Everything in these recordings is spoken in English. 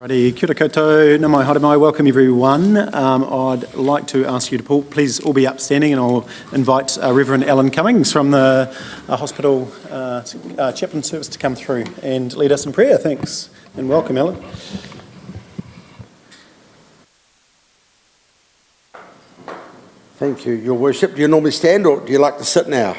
Kia ora koutou, nā mai haere mai, welcome everyone. I'd like to ask you to please all be upstanding, and I'll invite Reverend Alan Cummings from the hospital chaplain service to come through and lead us in prayer. Thanks, and welcome Alan. Thank you, Your Worship. Do you normally stand or do you like to sit now?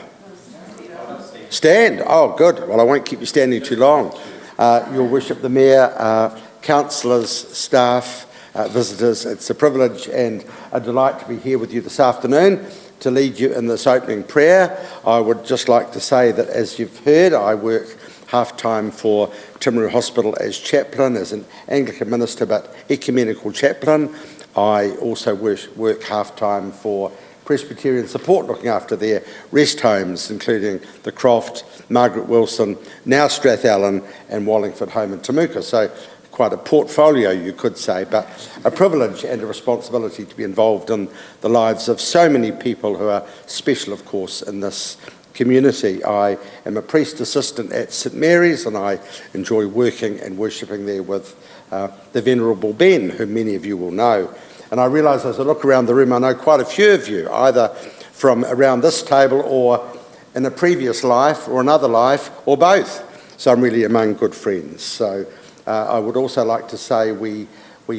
Stand? Oh, good. Well, I won't keep you standing too long. Your Worship, the Mayor, councillors, staff, visitors, it's a privilege and a delight to be here with you this afternoon to lead you in this opening prayer. I would just like to say that, as you've heard, I work half-time for Timaru Hospital as chaplain, as an Anglican minister but ecumenical chaplain. I also work half-time for Presbyterian Support, looking after their rest homes, including the Croft, Margaret Wilson, now Strathallan and Wallingford Home in Temuka. So quite a portfolio, you could say, but a privilege and a responsibility to be involved in the lives of so many people who are special, of course, in this community. I am a priest assistant at St Mary's, and I enjoy working and worshipping there with the Venerable Ben, who many of you will know. And I realise as I look around the room, I know quite a few of you, either from around this table or in a previous life or another life or both. So I'm really among good friends. So I would also like to say we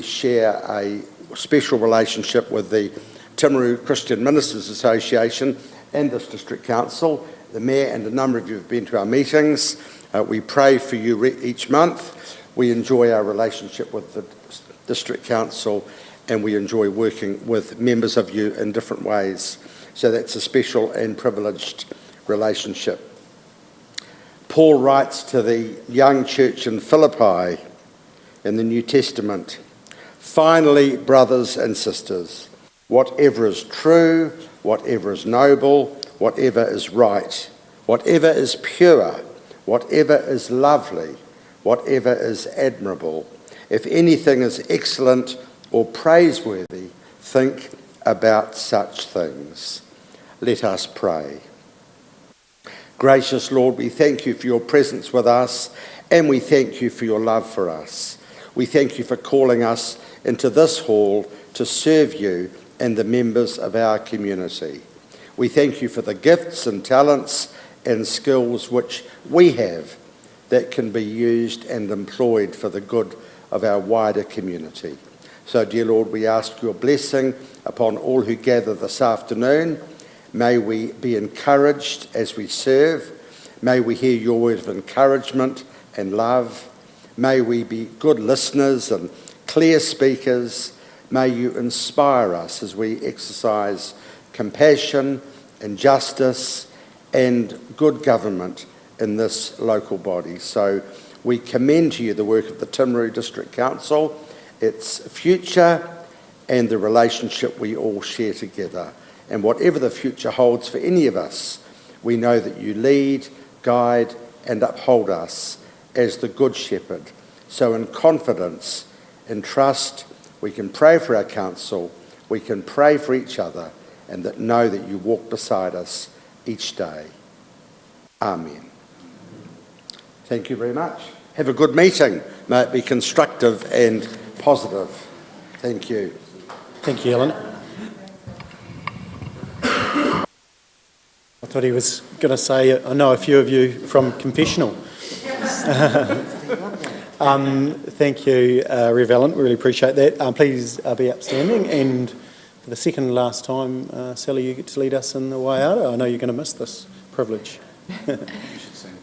share a special relationship with the Timaru Christian Ministers Association and this District Council. The Mayor and a number of you have been to our meetings. We pray for you each month. We enjoy our relationship with the District Council, and we enjoy working with members of you in different ways. So that's a special and privileged relationship. Paul writes to the young church in Philippi in the New Testament, "Finally, brothers and sisters, whatever is true, whatever is noble, whatever is right, whatever is pure, whatever is lovely, whatever is admirable, if anything is excellent or praiseworthy, think about such things." Let us pray. Gracious Lord, we thank you for your presence with us, and we thank you for your love for us. We thank you for calling us into this hall to serve you and the members of our community. We thank you for the gifts and talents and skills which we have that can be used and employed for the good of our wider community. So, dear Lord, we ask your blessing upon all who gather this afternoon. May we be encouraged as we serve. May we hear your word of encouragement and love. May we be good listeners and clear speakers. May you inspire us as we exercise compassion and justice and good government in this local body. So we commend to you the work of the Timaru District Council, its future and the relationship we all share together. And whatever the future holds for any of us, we know that you lead, guide and uphold us as the Good Shepherd. So in confidence, in trust, we can pray for our council, we can pray for each other, and that know that you walk beside us each day. Amen. Thank you very much. Have a good meeting. May it be constructive and positive. Thank you. Thank you, Alan. I thought he was going to say, I know a few of you from confessional. Thank you, Rev Alan, we really appreciate that. Please be upstanding, and for the second and last time, Sally, you get to lead us in the way out. I know you're going to miss this privilege. You should sing.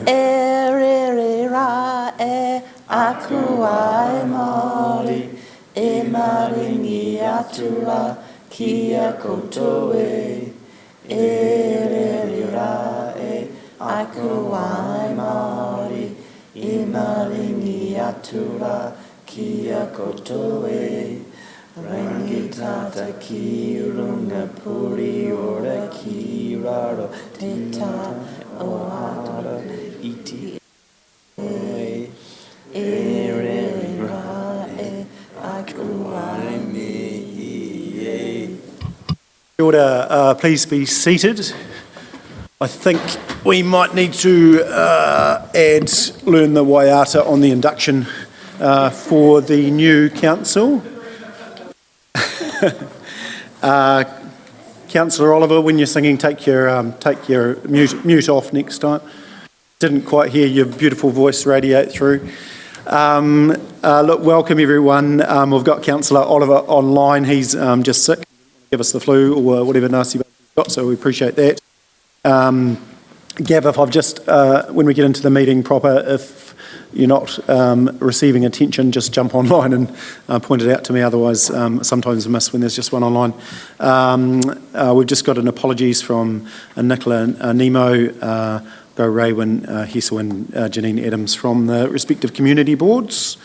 E re re ra e aku ai Māori, e maringi atua kia koutou e. E re re ra e aku ai Māori, e maringi atua kia koutou e. Rangitata ki runga puri ora ki raro te ta o hata iti e re ra e aku ai me e. Kia ora, please be seated. I think we might need to learn the waiata on the induction for the new council. Councillor Oliver, when you're singing, take your mute off next time. Didn't quite hear your beautiful voice radiate through. Look, welcome everyone. We've got Councillor Oliver online. He's just sick. Give us the flu or whatever nasty bug he's got, so we appreciate that. Gav, if I've just, when we get into the meeting proper, if you're not receiving attention, just jump online and point it out to me. Otherwise, sometimes I miss when there's just one online. We've just got an apologies from Nicola Nemo, Go Raywin, Hessel and Janine Adams from the respective community boards.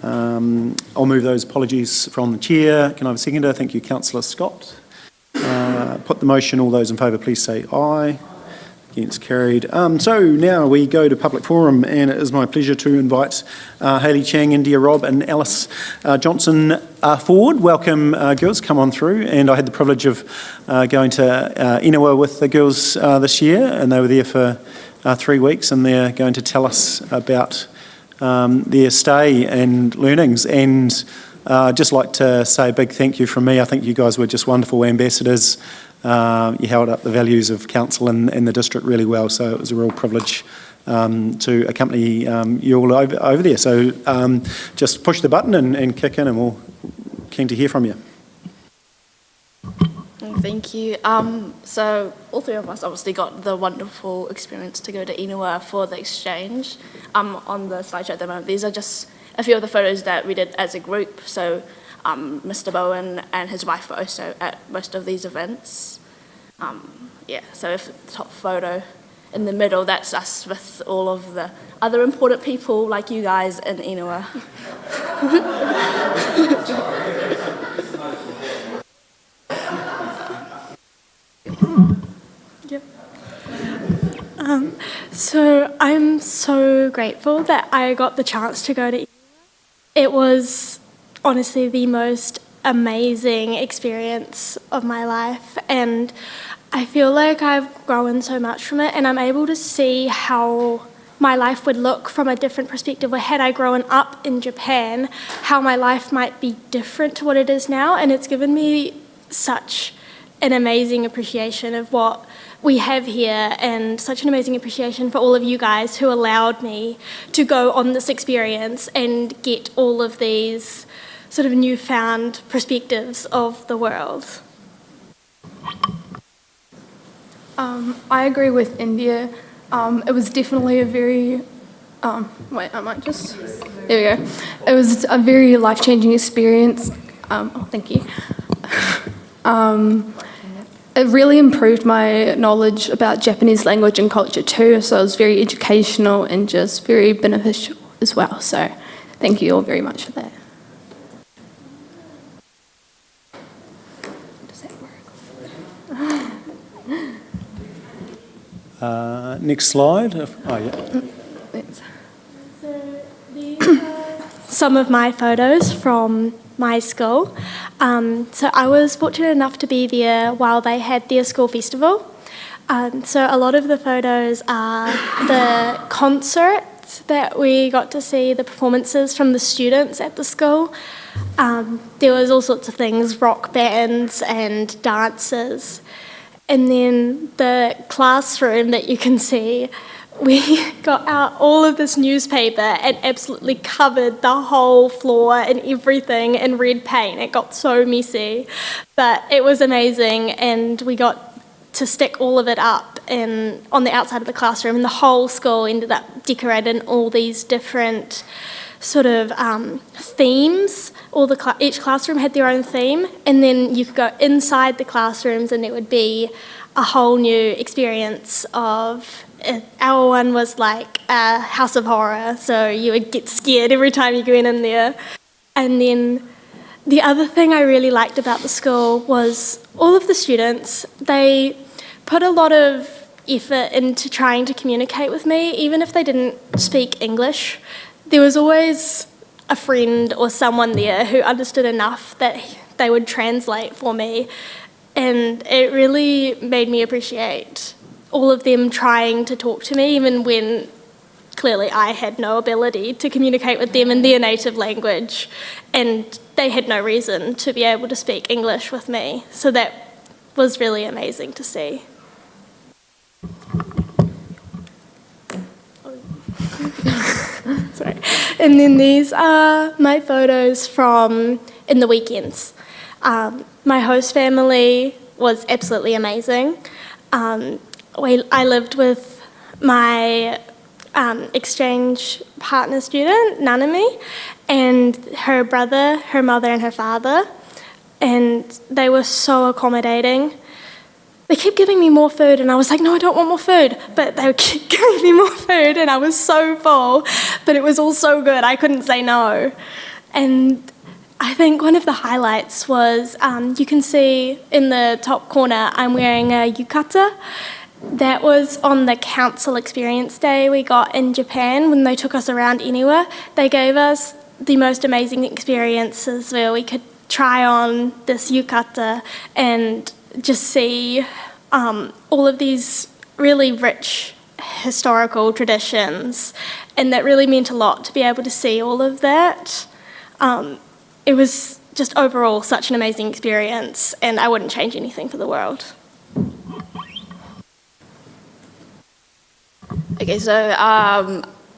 I'll move those apologies from the chair. Can I have a seconder? Thank you, Councillor Scott. Put the motion. All those in favour, please say aye. Against carried. So now we go to public forum, and it is my pleasure to invite Hayley Chang, India Robb and Alice Johnson forward. Welcome, girls, come on through. And I had the privilege of going to Inua with the girls this year, and they were there for 3 weeks, and they're going to tell us about their stay and learnings. And I'd just like to say a big thank you from me. I think you guys were just wonderful ambassadors. You held up the values of council and the district really well, so it was a real privilege to accompany you all over there. So just push the button and kick in, and we're keen to hear from you. Thank you. So all three of us obviously got the wonderful experience to go to Inua for the exchange. On the slideshow at the moment, these are just a few of the photos that we did as a group. So Mr. Bowen and his wife were also at most of these events. So if the top photo in the middle, that's us with all of the other important people like you guys in Inua. Yep. So I'm so grateful that I got the chance to go to Inua. It was honestly the most amazing experience of my life, and I feel like I've grown so much from it, and I'm able to see how my life would look from a different perspective, or had I grown up in Japan, how my life might be different to what it is now. And it's given me such an amazing appreciation of what we have here, and such an amazing appreciation for all of you guys who allowed me to go on this experience and get all of these sort of newfound perspectives of the world. I agree with India. It was definitely a very, there we go. It was a very life-changing experience. Thank you. It really improved my knowledge about Japanese language and culture too, so it was very educational and just very beneficial as well. So thank you all very much for that. Next slide. Oh, yeah. So these are some of my photos from my school. So I was fortunate enough to be there while they had their school festival. So a lot of the photos are the concerts that we got to see, the performances from the students at the school. There was all sorts of things, rock bands and dances. And then the classroom that you can see, we got out all of this newspaper and absolutely covered the whole floor and everything in red paint. It got so messy, but it was amazing, and we got to stick all of it up on the outside of the classroom, and the whole school ended up decorated in all these different sort of themes. Each classroom had their own theme, and then you could go inside the classrooms and it would be a whole new experience of our one was like a house of horror, so you would get scared every time you went in there. And then the other thing I really liked about the school was all of the students, they put a lot of effort into trying to communicate with me, even if they didn't speak English. There was always a friend or someone there who understood enough that they would translate for me, and it really made me appreciate all of them trying to talk to me, even when clearly I had no ability to communicate with them in their native language, and they had no reason to be able to speak English with me. So that was really amazing to see. Sorry. And then these are my photos from in the weekends. My host family was absolutely amazing. I lived with my exchange partner student, Nanami, and her brother, her mother and her father, and they were so accommodating. They kept giving me more food, and I was like, no, I don't want more food. But they would keep giving me more food, and I was so full. But it was all so good, I couldn't say no. And I think one of the highlights was, you can see in the top corner, I'm wearing a yukata. That was on the council experience day we got in Japan when they took us around anywhere. They gave us the most amazing experiences where we could try on this yukata and just see all of these really rich historical traditions, and that really meant a lot to be able to see all of that. It was just overall such an amazing experience, and I wouldn't change anything for the world. Okay, so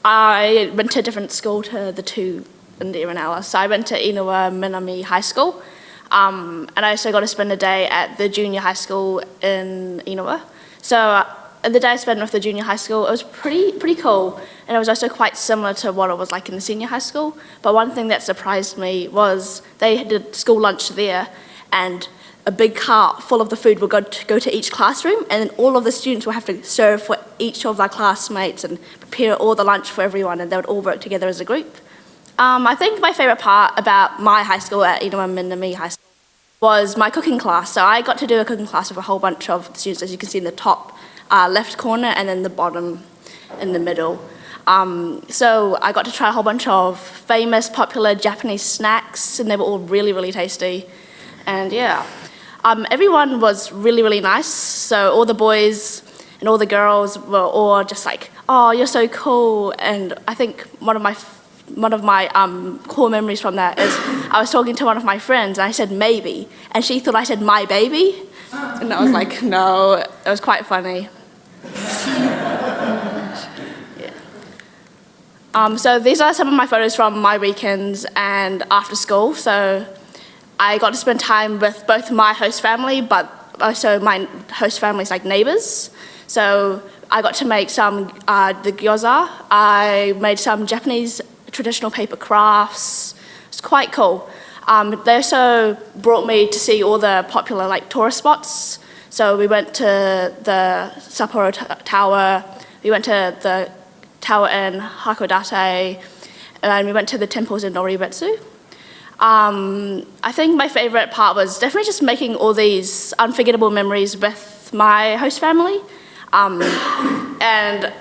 I went to a different school to the two India and Alice. So I went to Inua Minami High School, and I also got to spend a day at the junior high school in Inua. So the day I spent with the junior high school, it was pretty cool, and it was also quite similar to what it was like in the senior high school. But one thing that surprised me was they did school lunch there, and a big cart full of the food would go to each classroom, and then all of the students would have to serve for each of their classmates and prepare all the lunch for everyone, and they would all work together as a group. I think my favourite part about my high school at Inua Minami High School was my cooking class. So I got to do a cooking class with a whole bunch of students, as you can see in the top left corner, and then the bottom in the middle. So I got to try a whole bunch of famous, popular Japanese snacks, and they were all really, really tasty. And yeah. Everyone was really, really nice. So all the boys and all the girls were all just like, oh, you're so cool. And I think one of my core memories from that is I was talking to one of my friends, and I said maybe, and she thought I said my baby. And I was like, no. It was quite funny. Yeah. So these are some of my photos from my weekends and after school. So I got to spend time with both my host family, but also my host family's like neighbours. So I got to make some the gyoza. I made some Japanese traditional paper crafts. It's quite cool. They also brought me to see all the popular like tourist spots. So we went to the Sapporo Tower. We went to the tower in Hakodate, and we went to the temples in Noribetsu. I think my favourite part was definitely just making all these unforgettable memories with my host family. And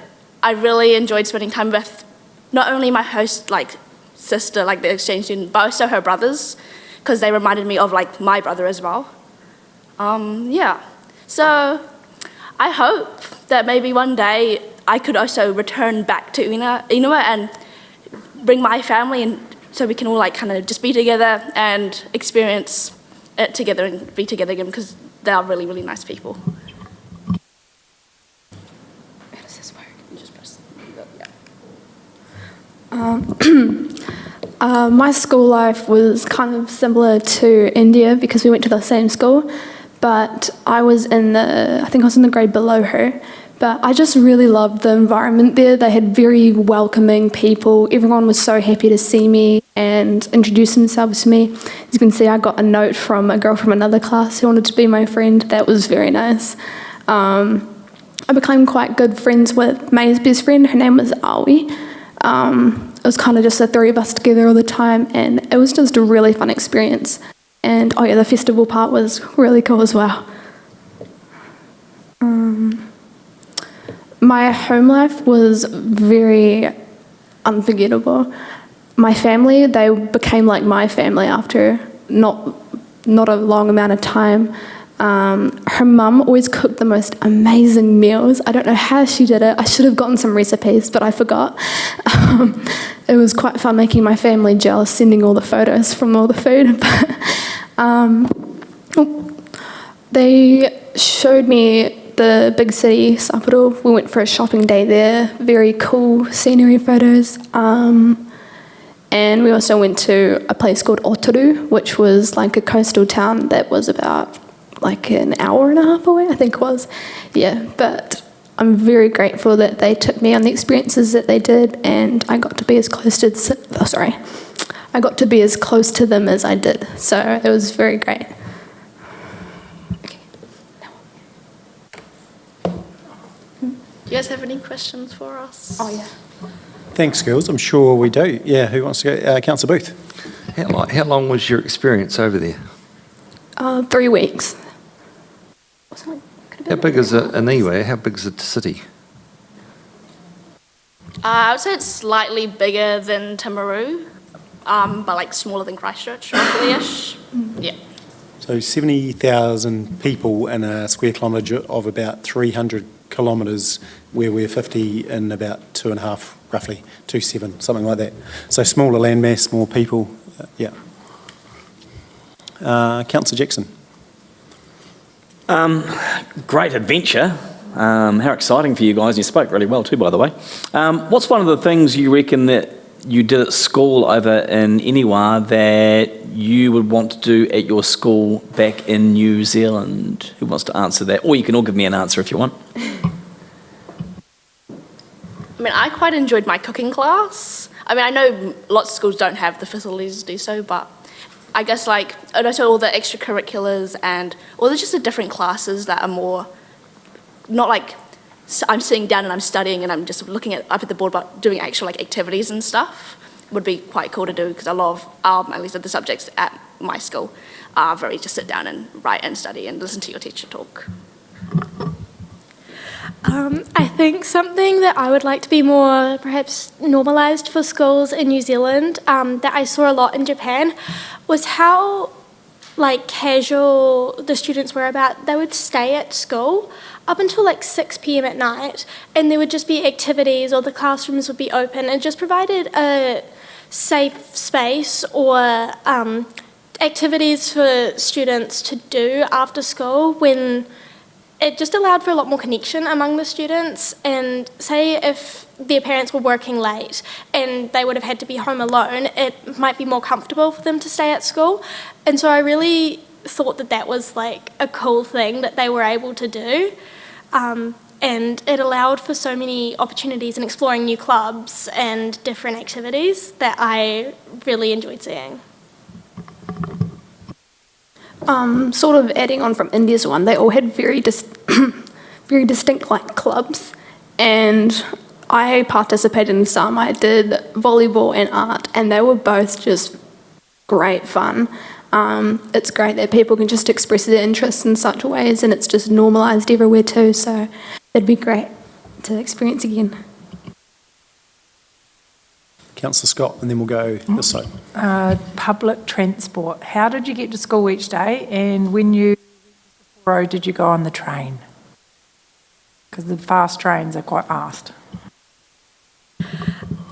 I really enjoyed spending time with not only my host sister, like the exchange student, but also her brothers, because they reminded me of like my brother as well. Yeah. So I hope that maybe one day I could also return back to Inua and bring my family, and so we can all like kind of just be together and experience it together and be together again, because they are really, really nice people. How does this work? You just press. Yeah. My school life was kind of similar to India because we went to the same school, but I think I was in the grade below her. But I just really loved the environment there. They had very welcoming people. Everyone was so happy to see me and introduce themselves to me. As you can see, I got a note from a girl from another class who wanted to be my friend. That was very nice. I became quite good friends with May's best friend. Her name was Aoi. It was kind of just the three of us together all the time, and it was just a really fun experience. And oh yeah, the festival part was really cool as well. My home life was very unforgettable. My family, they became like my family after not a long amount of time. Her mum always cooked the most amazing meals. I don't know how she did it. I should have gotten some recipes, but I forgot. It was quite fun making my family jealous, sending all the photos from all the food. They showed me the big city, Sapporo. We went for a shopping day there. Very cool scenery photos. And we also went to a place called Otaru, which was like a coastal town that was about like an hour and a half away, I think it was. Yeah, but I'm very grateful that they took me on the experiences that they did, and I got to be as close to I got to be as close to them as I did. So it was very great. Do you guys have any questions for us? Oh yeah. Thanks, girls. I'm sure we do. Yeah, who wants to go? Councillor Booth. How long was your experience over there? 3 weeks. How big is it in Iwe? How big is the city? I would say it's slightly bigger than Timaru, but like smaller than Christchurch, roughly-ish. Yeah. So 70,000 people in a square kilometre of about 300 kilometres, where we're 50 in about 2.5, roughly 2.7, something like that. So smaller landmass, more people. Yeah. Councillor Jackson. Great adventure. How exciting for you guys. You spoke really well too, by the way. What's one of the things you reckon that you did at school over in Iniwa that you would want to do at your school back in New Zealand? Who wants to answer that? Or you can all give me an answer if you want. I mean, I quite enjoyed my cooking class. I mean, I know lots of schools don't have the facilities to do so, but I guess like, and also all the extracurriculars and all the just the different classes that are more, not like I'm sitting down and I'm studying and I'm just looking up at the board but doing actual like activities and stuff would be quite cool to do, because a lot of, at least of the subjects at my school are very just sit down and write and study and listen to your teacher talk. I think something that I would like to be more perhaps normalised for schools in New Zealand, that I saw a lot in Japan, was how like casual the students were about. They would stay at school up until like 6 p.m. at night, and there would just be activities or the classrooms would be open, and just provided a safe space or activities for students to do after school, when it just allowed for a lot more connection among the students. And say if their parents were working late and they would have had to be home alone, it might be more comfortable for them to stay at school. And so I really thought that that was like a cool thing that they were able to do. And it allowed for so many opportunities in exploring new clubs and different activities that I really enjoyed seeing. Sort of adding on from India's one, they all had very distinct like clubs, and I participated in some. I did volleyball and art, and they were both just great fun. It's great that people can just express their interests in such ways, and it's just normalised everywhere too, so it'd be great to experience again. Councillor Scott, and then we'll go this side. Public transport. How did you get to school each day, and when you did you go on the train? Because the fast trains are quite fast.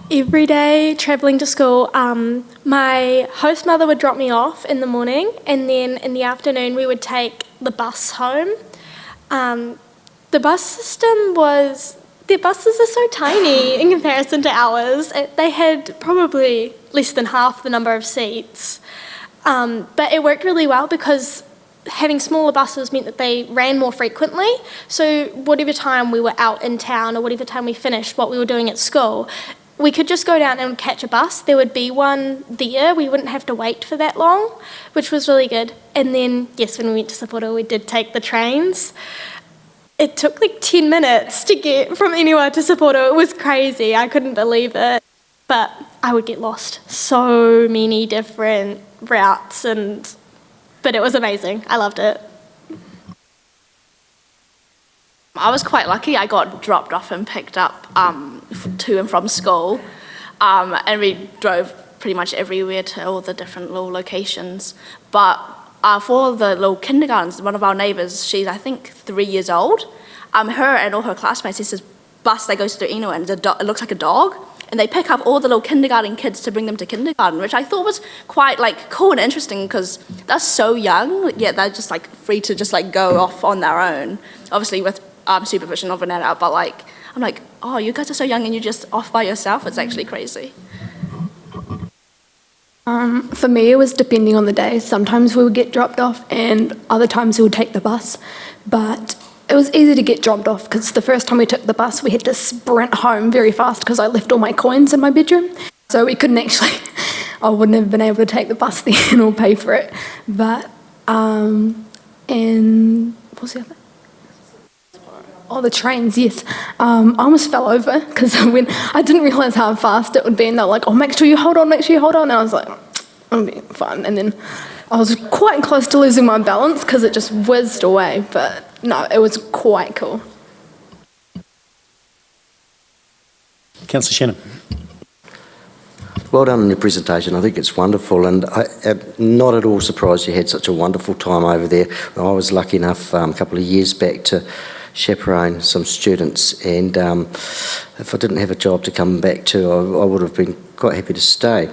Every day travelling to school, my host mother would drop me off in the morning, and then in the afternoon we would take the bus home. The bus system was, their buses are so tiny in comparison to ours. They had probably less than half the number of seats, but it worked really well because having smaller buses meant that they ran more frequently. So whatever time we were out in town or whatever time we finished what we were doing at school, we could just go down and catch a bus. There would be one there. We wouldn't have to wait for that long, which was really good. And then, yes, when we went to Sapporo, we did take the trains. It took like 10 minutes to get from anywhere to Sapporo. It was crazy. I couldn't believe it. But I would get lost. So many different routes, but it was amazing. I loved it. I was quite lucky. I got dropped off and picked up to and from school, and we drove pretty much everywhere to all the different little locations. But for the little kindergartens, one of our neighbours, she's I think 3 years old. Her and all her classmates, it's this bus that goes through Inua, and it looks like a dog. And they pick up all the little kindergarten kids to bring them to kindergarten, which I thought was quite like cool and interesting because they're so young, yet they're just like free to just like go off on their own. Obviously with supervision of an adult, but like I'm like, oh, you guys are so young and you're just off by yourself. It's actually crazy. For me, it was depending on the day. Sometimes we would get dropped off and other times we would take the bus. But it was easy to get dropped off because the first time we took the bus, we had to sprint home very fast because I left all my coins in my bedroom. So we couldn't actually, I wouldn't have been able to take the bus then or pay for it. But, and what was the other? Oh, the trains, yes. I almost fell over because when I didn't realise how fast it would be, and they were like, oh, make sure you hold on. And I was like, it'll be fine. And then I was quite close to losing my balance because it just whizzed away. But no, it was quite cool. Councillor Shannon. Well done on your presentation. I think it's wonderful, and I am not at all surprised you had such a wonderful time over there. I was lucky enough a couple of years back to chaperone some students, and if I didn't have a job to come back to, I would have been quite happy to stay.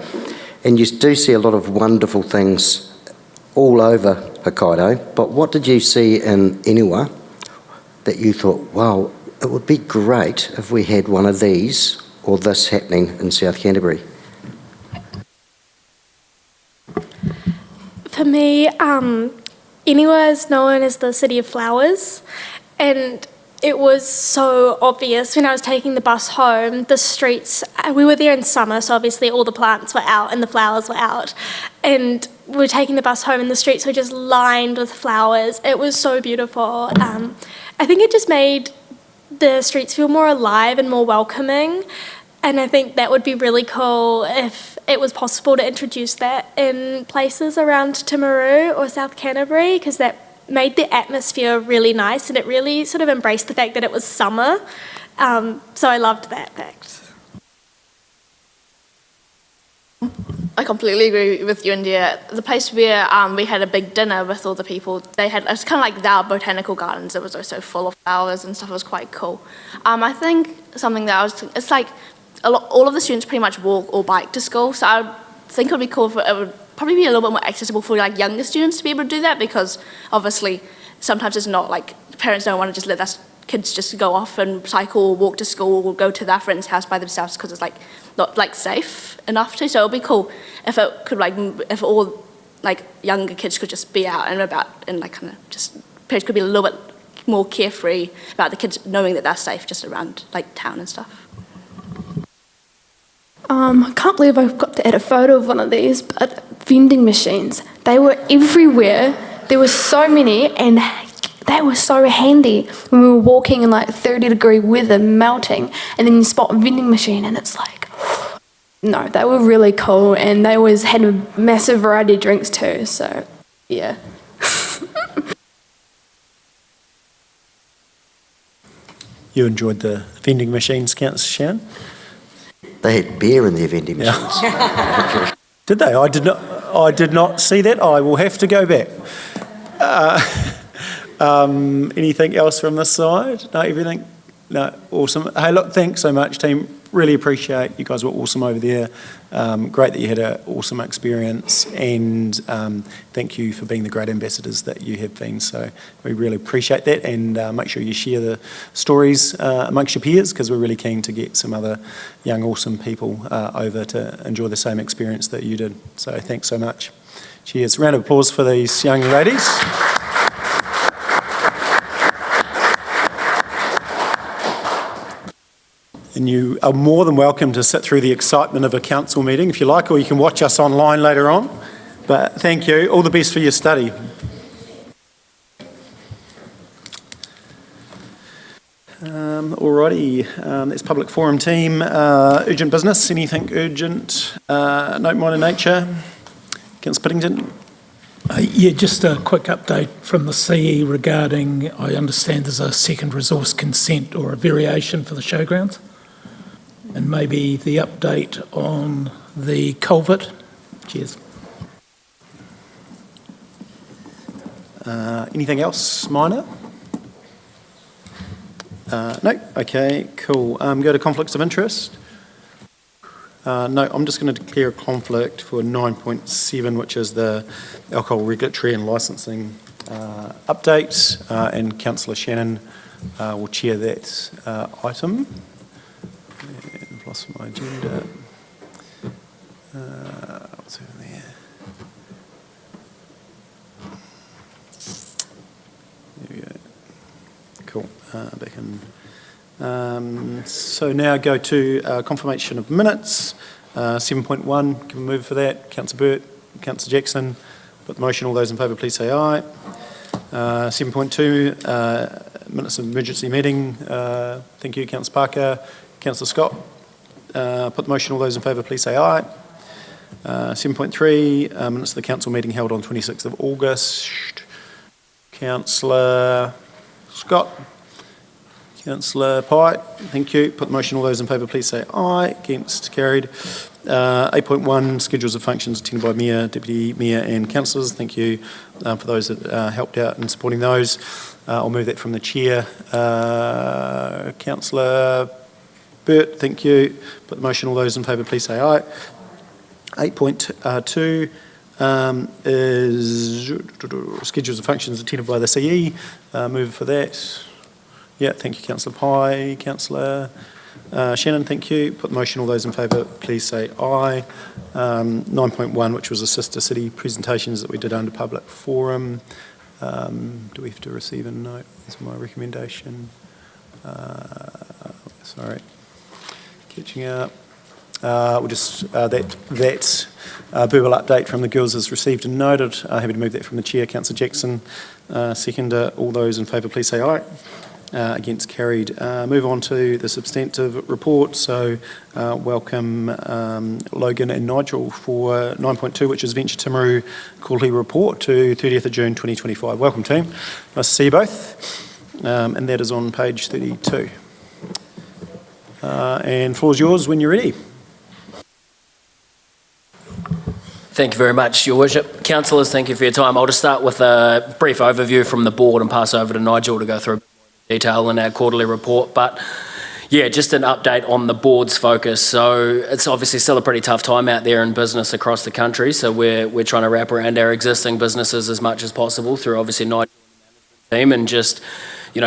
And you do see a lot of wonderful things all over Hokkaido, but what did you see in Inua that you thought, wow, it would be great if we had one of these or this happening in South Canterbury? For me, Inua is known as the City of Flowers, and it was so obvious when I was taking the bus home, the streets, we were there in summer, so obviously all the plants were out and the flowers were out, and we were taking the bus home and the streets were just lined with flowers. It was so beautiful. I think it just made the streets feel more alive and more welcoming, and I think that would be really cool if it was possible to introduce that in places around Timaru or South Canterbury, because that made the atmosphere really nice and it really sort of embraced the fact that it was summer. So I loved that fact. I completely agree with you, India. The place where we had a big dinner with all the people, it's kind of like our botanical gardens. It was also full of flowers and stuff. It was quite cool. I think something that it's like all of the students pretty much walk or bike to school. So I think it would be cool it would probably be a little bit more accessible for like younger students to be able to do that, because obviously sometimes it's not like parents don't want to just let their kids just go off and cycle or walk to school or go to their friend's house by themselves because it's like not like safe enough to. So it would be cool if it could if all like younger kids could just be out and about and like kind of just parents could be a little bit more carefree about the kids knowing that they're safe just around like town and stuff. I can't believe I forgot to add a photo of one of these, but vending machines, they were everywhere. There were so many and they were so handy when we were walking in like 30-degree weather, melting, and then you spot a vending machine and it's like, no, they were really cool, and they always had a massive variety of drinks too, so yeah. You enjoyed the vending machines, Councillor Shannon? They had beer in their vending machines. Yeah. Did they? I did not see that. I will have to go back. Anything else from this side? No, everything? No, awesome. Hey, look, thanks so much, team. Really appreciate you guys were awesome over there. Great that you had an awesome experience, and thank you for being the great ambassadors that you have been. So we really appreciate that, and make sure you share the stories amongst your peers, because we're really keen to get some other young awesome people over to enjoy the same experience that you did. So thanks so much. Cheers. Round of applause for these young ladies. And you are more than welcome to sit through the excitement of a council meeting if you like, or you can watch us online later on. But thank you. All the best for your study. Alrighty, that's public forum team. Urgent business, anything urgent? Note minor nature. Councillor Piddington. Yeah, just a quick update from the CE regarding, I understand there's a second resource consent or a variation for the showgrounds, and maybe the update on the culvert. Cheers. Anything else minor? No? Okay, cool. Go to conflicts of interest. No, I'm just going to declare a conflict for 9.7, which is the alcohol regulatory and licensing update, and Councillor Shannon will chair that item. And I've lost my agenda. What's over there? There we go. Cool. Back in. So now go to confirmation of minutes. 7.1, can we move for that? Councillor Burt, Councillor Jackson. Put the motion. All those in favour, please say aye. 7.2, minutes of emergency meeting. Thank you, Councillor Parker. Councillor Scott. Put the motion. All those in favour, please say aye. 7.3, minutes of the council meeting held on 26th of August. Councillor Scott. Councillor Pye, thank you. Put the motion. All those in favour, please say aye. Against, carried. 8.1, schedules of functions attended by Mayor, Deputy Mayor and councillors. Thank you for those that helped out in supporting those. I'll move that from the chair. Councillor Burt, thank you. Put the motion. All those in favour, please say aye. 8.2 is schedules of functions attended by the CE. Move for that. Yeah, thank you, Councillor Pye. Councillor Shannon, thank you. Put the motion. All those in favour, please say aye. 9.1, which was the sister city presentations that we did under public forum. Do we have to receive a note? That's my recommendation. Sorry, catching up. We'll just that verbal update from the girls is received and noted. Happy to move that from the chair. Councillor Jackson, seconder. All those in favour, please say aye. Against, carried. Move on to the substantive report. So welcome Logan and Nigel for 9.2, which is Venture Timaru quarterly report to 30th of June 2025. Welcome, team. Nice to see you both. And that is on page 32. And floor is yours when you're ready. Thank you very much, Your Worship. Councillors, thank you for your time. I'll just start with a brief overview from the board and pass over to Nigel to go through detail in our quarterly report. But yeah, just an update on the board's focus. So it's obviously still a pretty tough time out there in business across the country. So we're trying to wrap around our existing businesses as much as possible through obviously Nigel and the management team, and just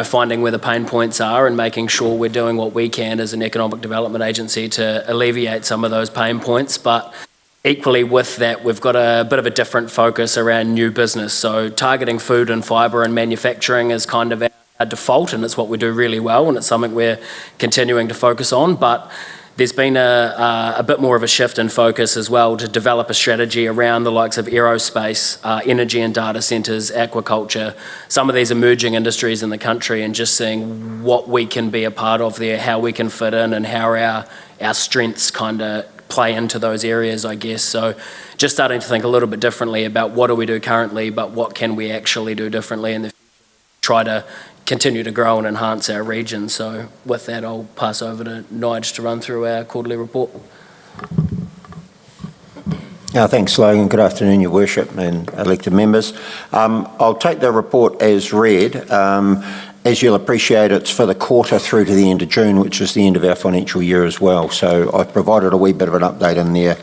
finding where the pain points are and making sure we're doing what we can as an economic development agency to alleviate some of those pain points. But equally with that, we've got a bit of a different focus around new business. So targeting food and fibre and manufacturing is kind of our default, and it's what we do really well, and it's something we're continuing to focus on. But there's been a bit more of a shift in focus as well to develop a strategy around the likes of aerospace, energy and data centres, aquaculture, some of these emerging industries in the country, and just seeing what we can be a part of there, how we can fit in, and how our strengths kind of play into those areas, I guess. So just starting to think a little bit differently about what do we do currently, but what can we actually do differently in the future, try to continue to grow and enhance our region. So with that, I'll pass over to Nige to run through our quarterly report. Thanks, Logan. Good afternoon, Your Worship and elected members. I'll take the report as read. As you'll appreciate, it's for the quarter through to the end of June, which is the end of our financial year as well. So I've provided a wee bit of an update in there,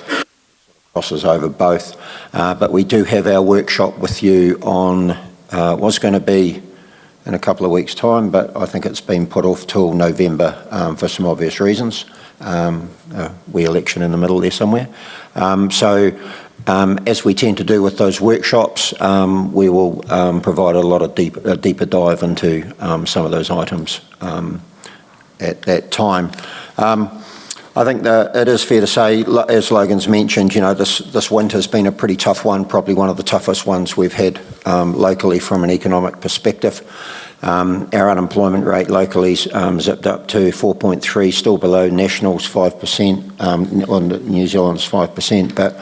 crosses over both. But we do have our workshop with you on, was going to be in a couple of weeks' time, but I think it's been put off till November for some obvious reasons. Wee election in the middle there somewhere. As we tend to do with those workshops, we will provide a lot of deeper dive into some of those items at that time. I think that it is fair to say, as Logan's mentioned, this winter's been a pretty tough one, probably one of the toughest ones we've had locally from an economic perspective. Our unemployment rate locally zipped up to 4.3, still below national's 5%, New Zealand's 5%, but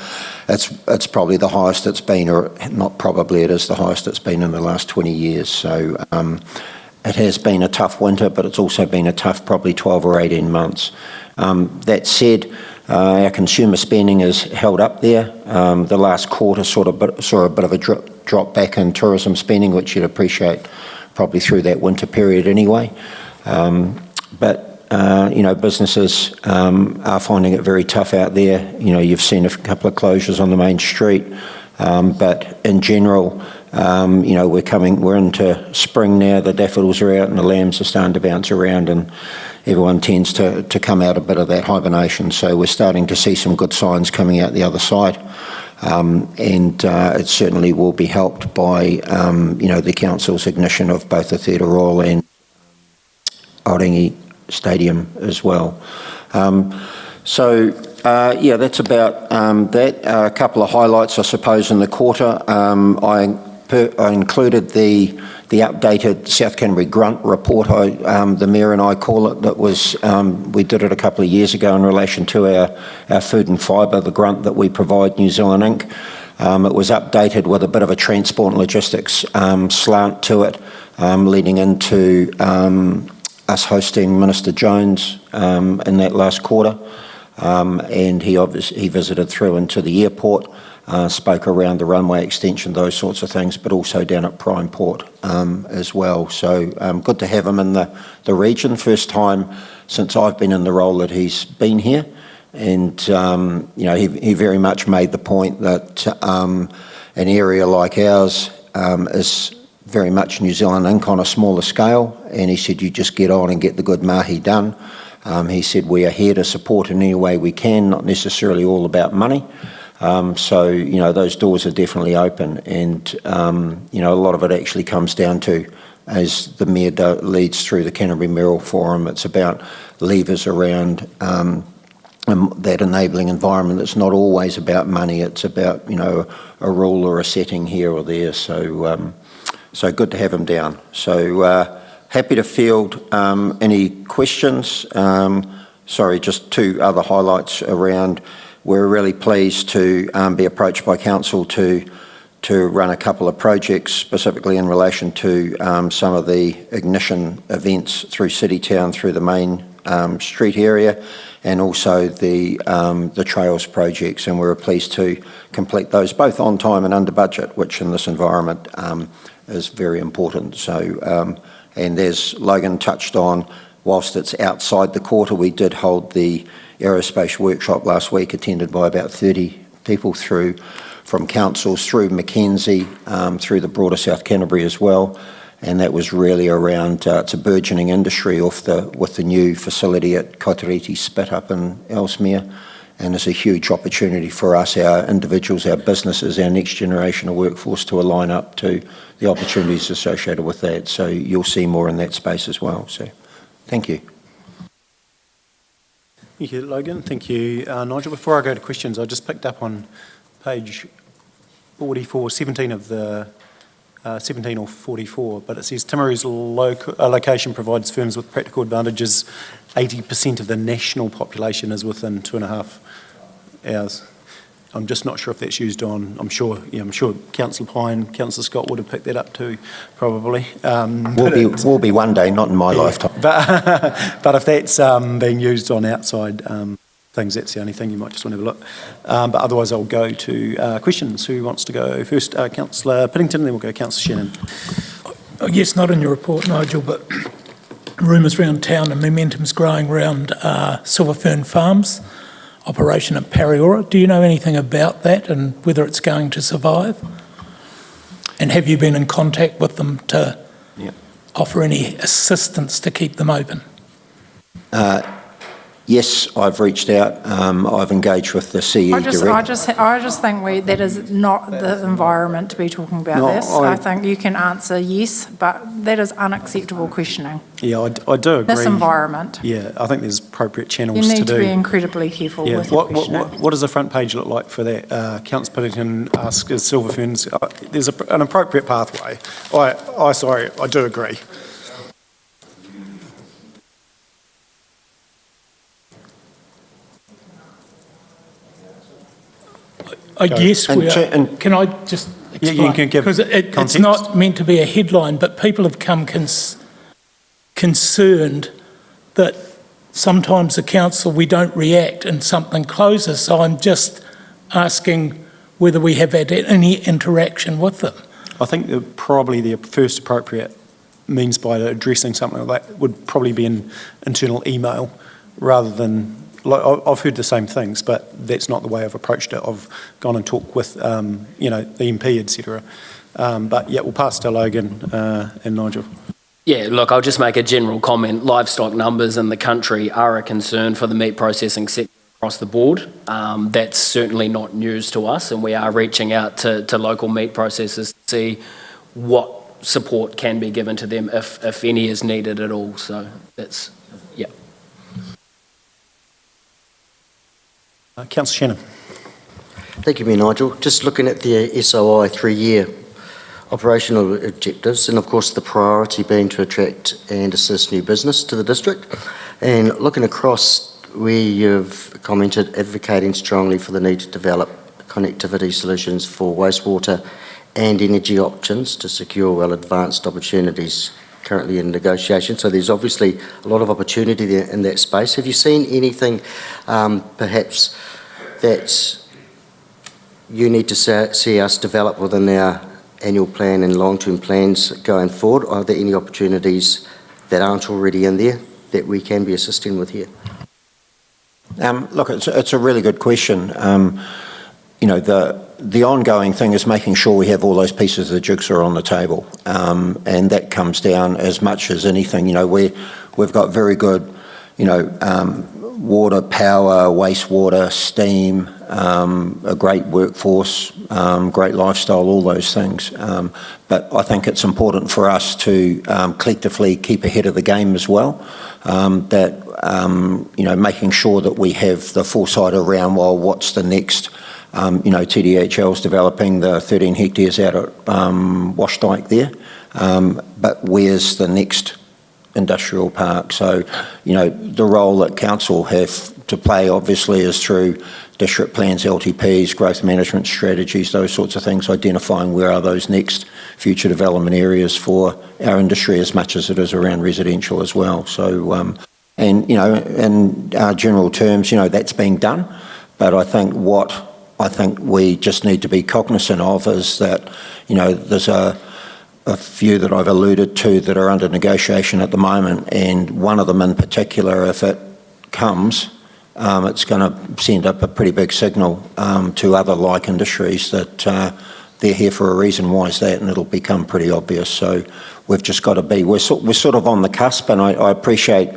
it's probably the highest it's been, or not probably, it is the highest it's been in the last 20 years. So it has been a tough winter, but it's also been a tough probably 12 or 18 months. That said, our consumer spending is held up there. The last quarter saw a bit of a drop back in tourism spending, which you'd appreciate probably through that winter period anyway. Businesses are finding it very tough out there. You've seen a couple of closures on the main street, but in general, we're into spring now. The daffodils are out and the lambs are starting to bounce around, and everyone tends to come out a bit of that hibernation. So we're starting to see some good signs coming out the other side. It certainly will be helped by, the council's ignition of both the Theatre Royal and Orangi Stadium as well. That's about that. A couple of highlights, I suppose, in the quarter. I included the updated South Canterbury Grunt report, the Mayor and I call it, that was, we did it a couple of years ago in relation to our food and fibre, the grunt that we provide New Zealand Inc. It was updated with a bit of a transport and logistics slant to it, leading into us hosting Minister Jones in that last quarter. And he visited through into the airport, spoke around the runway extension, those sorts of things, but also down at Prime Port as well. So good to have him in the region. First time since I've been in the role that he's been here. And, he very much made the point that an area like ours is very much New Zealand Inc. on a smaller scale. And he said, you just get on and get the good mahi done. He said, we are here to support in any way we can, not necessarily all about money. Those doors are definitely open. And, a lot of it actually comes down to, as the Mayor leads through the Canterbury Mayoral Forum, it's about levers around that enabling environment. It's not always about money. It's about, a rule or a setting here or there. So good to have him down. So happy to field any questions. Just two other highlights around. We're really pleased to be approached by council to run a couple of projects, specifically in relation to some of the ignition events through Citytown, through the main street area, and also the trails projects. And we're pleased to complete those both on time and under budget, which in this environment is very important. So, and as Logan touched on, whilst it's outside the quarter, we did hold the aerospace workshop last week, attended by about 30 people from councils, through Mackenzie, through the broader South Canterbury as well. And that was really around, it's a burgeoning industry with the new facility at Kaitariti Spit up in Ellesmere. And it's a huge opportunity for us, our individuals, our businesses, our next generation of workforce to align up to the opportunities associated with that. So you'll see more in that space as well. So thank you. Thank you, Logan. Thank you, Nigel. Before I go to questions, I just picked up on page 44, 17 of the 17 or 44, but it says Timaru's location provides firms with practical advantages. 80% of the national population is within 2.5 hours. I'm just not sure if that's used on, I'm sure Councillor Pine, Councillor Scott would have picked that up too, probably. Will be one day, not in my lifetime. But if that's being used on outside things, that's the only thing. You might just want to have a look. But otherwise, I'll go to questions. Who wants to go first? Councillor Piddington, then we'll go Councillor Shannon. Yes, not in your report, Nigel, but rumours around town and momentum's growing around Silver Fern Farms operation at Pariora. Do you know anything about that and whether it's going to survive? And have you been in contact with them to offer any assistance to keep them open? Yes, I've reached out. I've engaged with the CE directly. I just think that is not the environment to be talking about this. I think you can answer yes, but that is unacceptable questioning. Yeah, I do agree. This environment. Yeah, I think there's appropriate channels to do. You need to be do. incredibly careful with your questioning. What does the front page look like for that? Councillor Piddington asks, is Silver Ferns, there's an appropriate pathway. I do agree. I guess can I just explain? Yeah, you can give because it's not meant to be a headline, but people have come concerned that sometimes the council, we don't react and something closes. So I'm just asking whether we have had any interaction with them. I think probably the first appropriate means by addressing something like that would probably be an internal email rather than, like, I've heard the same things, but that's not the way I've approached it. I've gone and talked with, the MP, etc. But yeah, we'll pass to Logan and Nigel. Yeah, look, I'll just make a general comment. Livestock numbers in the country are a concern for the meat processing sector across the board. That's certainly not news to us, and we are reaching out to local meat processors to see what support can be given to them if any is needed at all. So that's, yeah. Councillor Shannon. Thank you, Mayor Nigel. Just looking at the SOI 3-year operational objectives, and of course the priority being to attract and assist new business to the district. And looking across where you've commented advocating strongly for the need to develop connectivity solutions for wastewater and energy options to secure well-advanced opportunities currently in negotiation. So there's obviously a lot of opportunity there in that space. Have you seen anything perhaps that you need to see us develop within our annual plan and long-term plans going forward? Are there any opportunities that aren't already in there that we can be assisting with here? Look, it's a really good question. The ongoing thing is making sure we have all those pieces of the jigsaw on the table, and that comes down as much as anything. We've got very good, water, power, wastewater, steam, a great workforce, great lifestyle, all those things. But I think it's important for us to collectively keep ahead of the game as well. Making sure that we have the foresight around, well, what's the next, TDHL's developing the 13 hectares out at Washdyke there, but where's the next industrial park? So, the role that council have to play obviously is through district plans, LTPs, growth management strategies, those sorts of things, identifying where are those next future development areas for our industry as much as it is around residential as well. So, in our general terms, that's being done. But I think we just need to be cognizant of is that, there's a few that I've alluded to that are under negotiation at the moment, and one of them in particular, if it comes, it's going to send up a pretty big signal to other like industries that they're here for a reason. Why is that? And it'll become pretty obvious. So we've just got to be, we're sort of on the cusp, and I appreciate,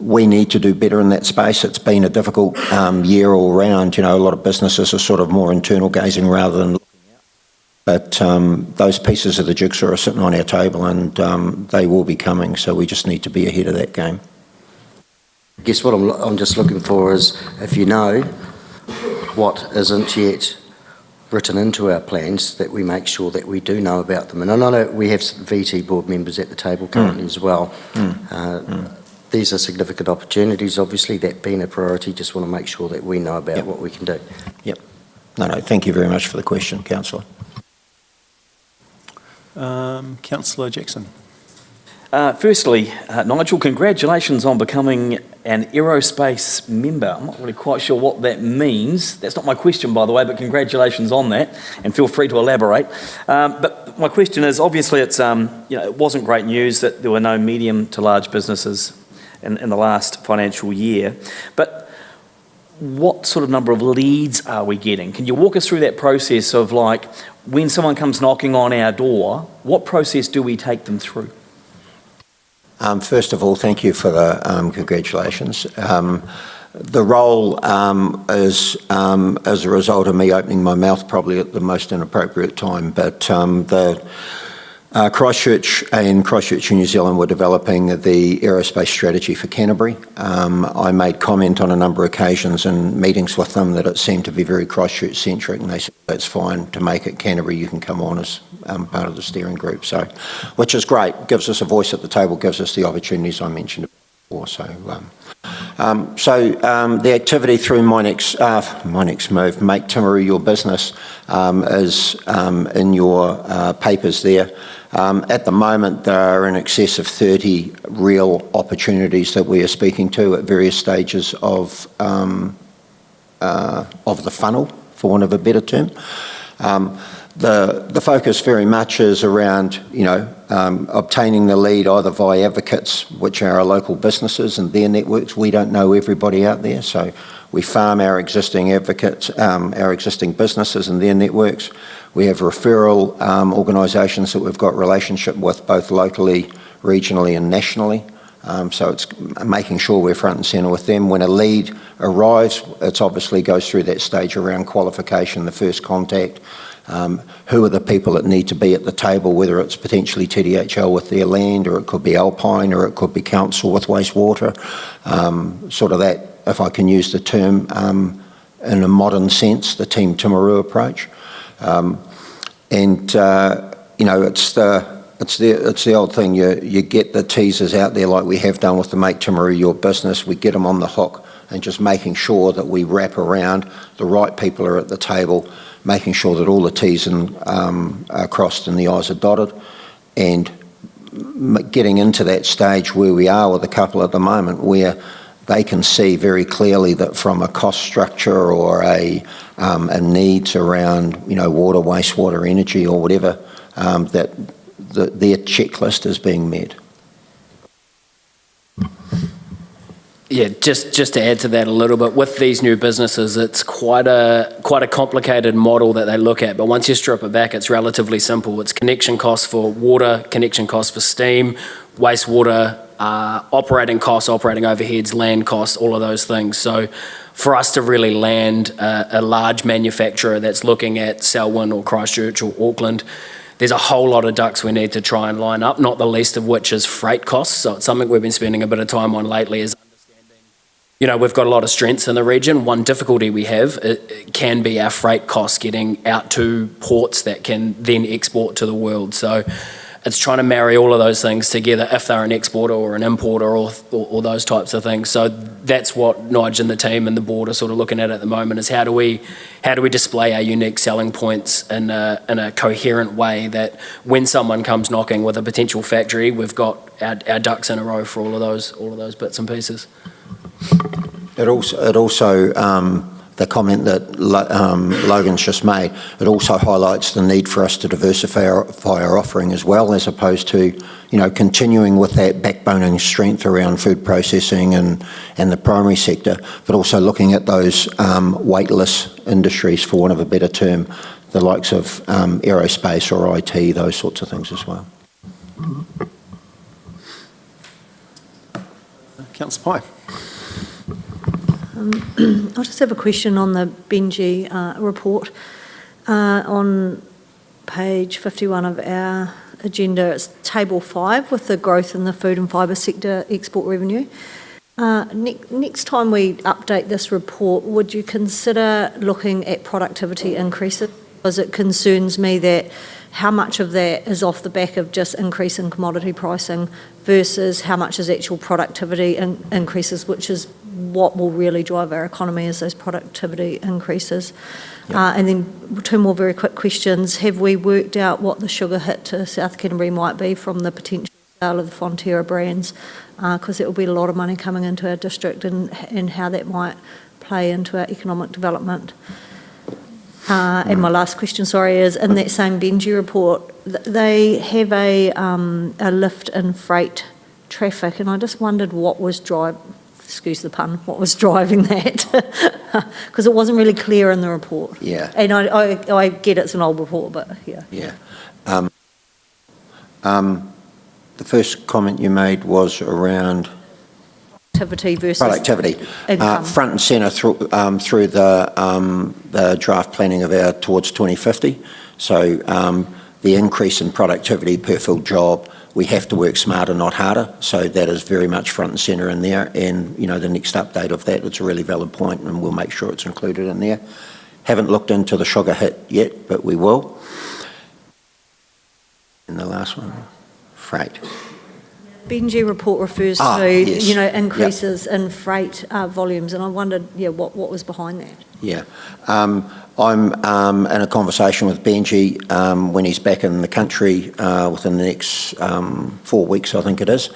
we need to do better in that space. It's been a difficult year all round. A lot of businesses are sort of more internal gazing rather than looking out. But those pieces of the jigsaw are sitting on our table, and they will be coming. So we just need to be ahead of that game. I guess what I'm just looking for is if you know what isn't yet written into our plans, that we make sure that we do know about them. And I know we have some VT board members at the table currently as well. These are significant opportunities, obviously, that being a priority. Just want to make sure that we know about what we can do. Yep. No, thank you very much for the question, Councillor. Councillor Jackson. Firstly, Nigel, congratulations on becoming an aerospace member. I'm not really quite sure what that means. That's not my question, by the way, but congratulations on that, and feel free to elaborate. But my question is, obviously, it's it wasn't great news that there were no medium to large businesses in the last financial year. But what sort of number of leads are we getting? Can you walk us through that process of, like, when someone comes knocking on our door, what process do we take them through? First of all, thank you for the congratulations. The role is as a result of me opening my mouth probably at the most inappropriate time, but the Christchurch and New Zealand were developing the aerospace strategy for Canterbury. I made comment on a number of occasions in meetings with them that it seemed to be very Christchurch-centric, and they said, that's fine, to make it Canterbury, you can come on as part of the steering group. So, which is great, gives us a voice at the table, gives us the opportunities I mentioned before. So, the activity through my next move, Make Timaru Your Business, is in your papers there. At the moment, there are in excess of 30 real opportunities that we are speaking to at various stages of the funnel, for want of a better term. the focus very much is around, obtaining the lead either via advocates, which are our local businesses and their networks. We don't know everybody out there, so we farm our existing advocates, our existing businesses and their networks. We have referral organisations that we've got relationship with both locally, regionally and nationally. So it's making sure we're front and centre with them. When a lead arrives, it obviously goes through that stage around qualification, the first contact. Who are the people that need to be at the table, whether it's potentially TDHL with their land, or it could be Alpine, or it could be council with wastewater. Sort of that, if I can use the term in a modern sense, the Team Timaru approach. It's the old thing, you get the teasers out there like we have done with the Make Timaru Your Business. We get them on the hook, and just making sure that we wrap around, the right people are at the table, making sure that all the T's are crossed and the I's are dotted, and getting into that stage where we are with a couple at the moment, where they can see very clearly that from a cost structure or a needs around, water, wastewater, energy or whatever, that their checklist is being met. Yeah, just to add to that a little bit, with these new businesses, it's quite a complicated model that they look at, but once you strip it back, it's relatively simple. It's connection costs for water, connection costs for steam, wastewater, operating costs, operating overheads, land costs, all of those things. So for us to really land a large manufacturer that's looking at Selwyn or Christchurch or Auckland, there's a whole lot of ducks we need to try and line up, not the least of which is freight costs. So it's something we've been spending a bit of time on lately, is understanding, we've got a lot of strengths in the region. One difficulty we have it can be our freight costs getting out to ports that can then export to the world. So it's trying to marry all of those things together if they're an exporter or an importer or those types of things. So that's what Nige and the team and the board are sort of looking at the moment, is how do we display our unique selling points in a coherent way that when someone comes knocking with a potential factory, we've got our ducks in a row for all of those bits and pieces. It also the comment that Logan's just made, it also highlights the need for us to diversify our offering as well, as opposed to, continuing with that backbone strength around food processing and the primary sector, but also looking at those weightless industries, for want of a better term, the likes of aerospace or IT, those sorts of things as well. Councillor Pye. I just have a question on the Benji report. On page 51 of our agenda, it's table 5 with the growth in the food and fibre sector export revenue. Next time we update this report, would you consider looking at productivity increases? Because it concerns me that how much of that is off the back of just increase in commodity pricing versus how much is actual productivity increases, which is what will really drive our economy, is those productivity increases. Yep. And then 2 more very quick questions. Have we worked out what the sugar hit to South Canterbury might be from the potential sale of the Fonterra brands? Because it will be a lot of money coming into our district, and how that might play into our economic development. And my last question, is in that same Benji report, they have a lift in freight traffic, and I just wondered what was driving that, because it wasn't really clear in the report. Yeah. And I get it's an old report, but yeah. Yeah. The first comment you made was around Productivity versus productivity. Income. Front and centre through the draft planning of our towards 2050. So the increase in productivity per filled job, we have to work smarter, not harder. So that is very much front and centre in there. And, the next update of that, it's a really valid point, and we'll make sure it's included in there. Haven't looked into the sugar hit yet, but we will. And the last one, freight. Benji report refers to, yes. increases in freight volumes, and I wondered, what was behind that? Yeah. I'm in a conversation with Benji when he's back in the country within the next 4 weeks, I think it is.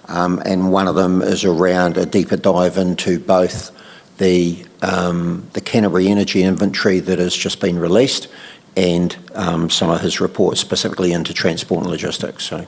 And one of them is around a deeper dive into both the Canterbury energy inventory that has just been released, and some of his reports specifically into transport and logistics. So.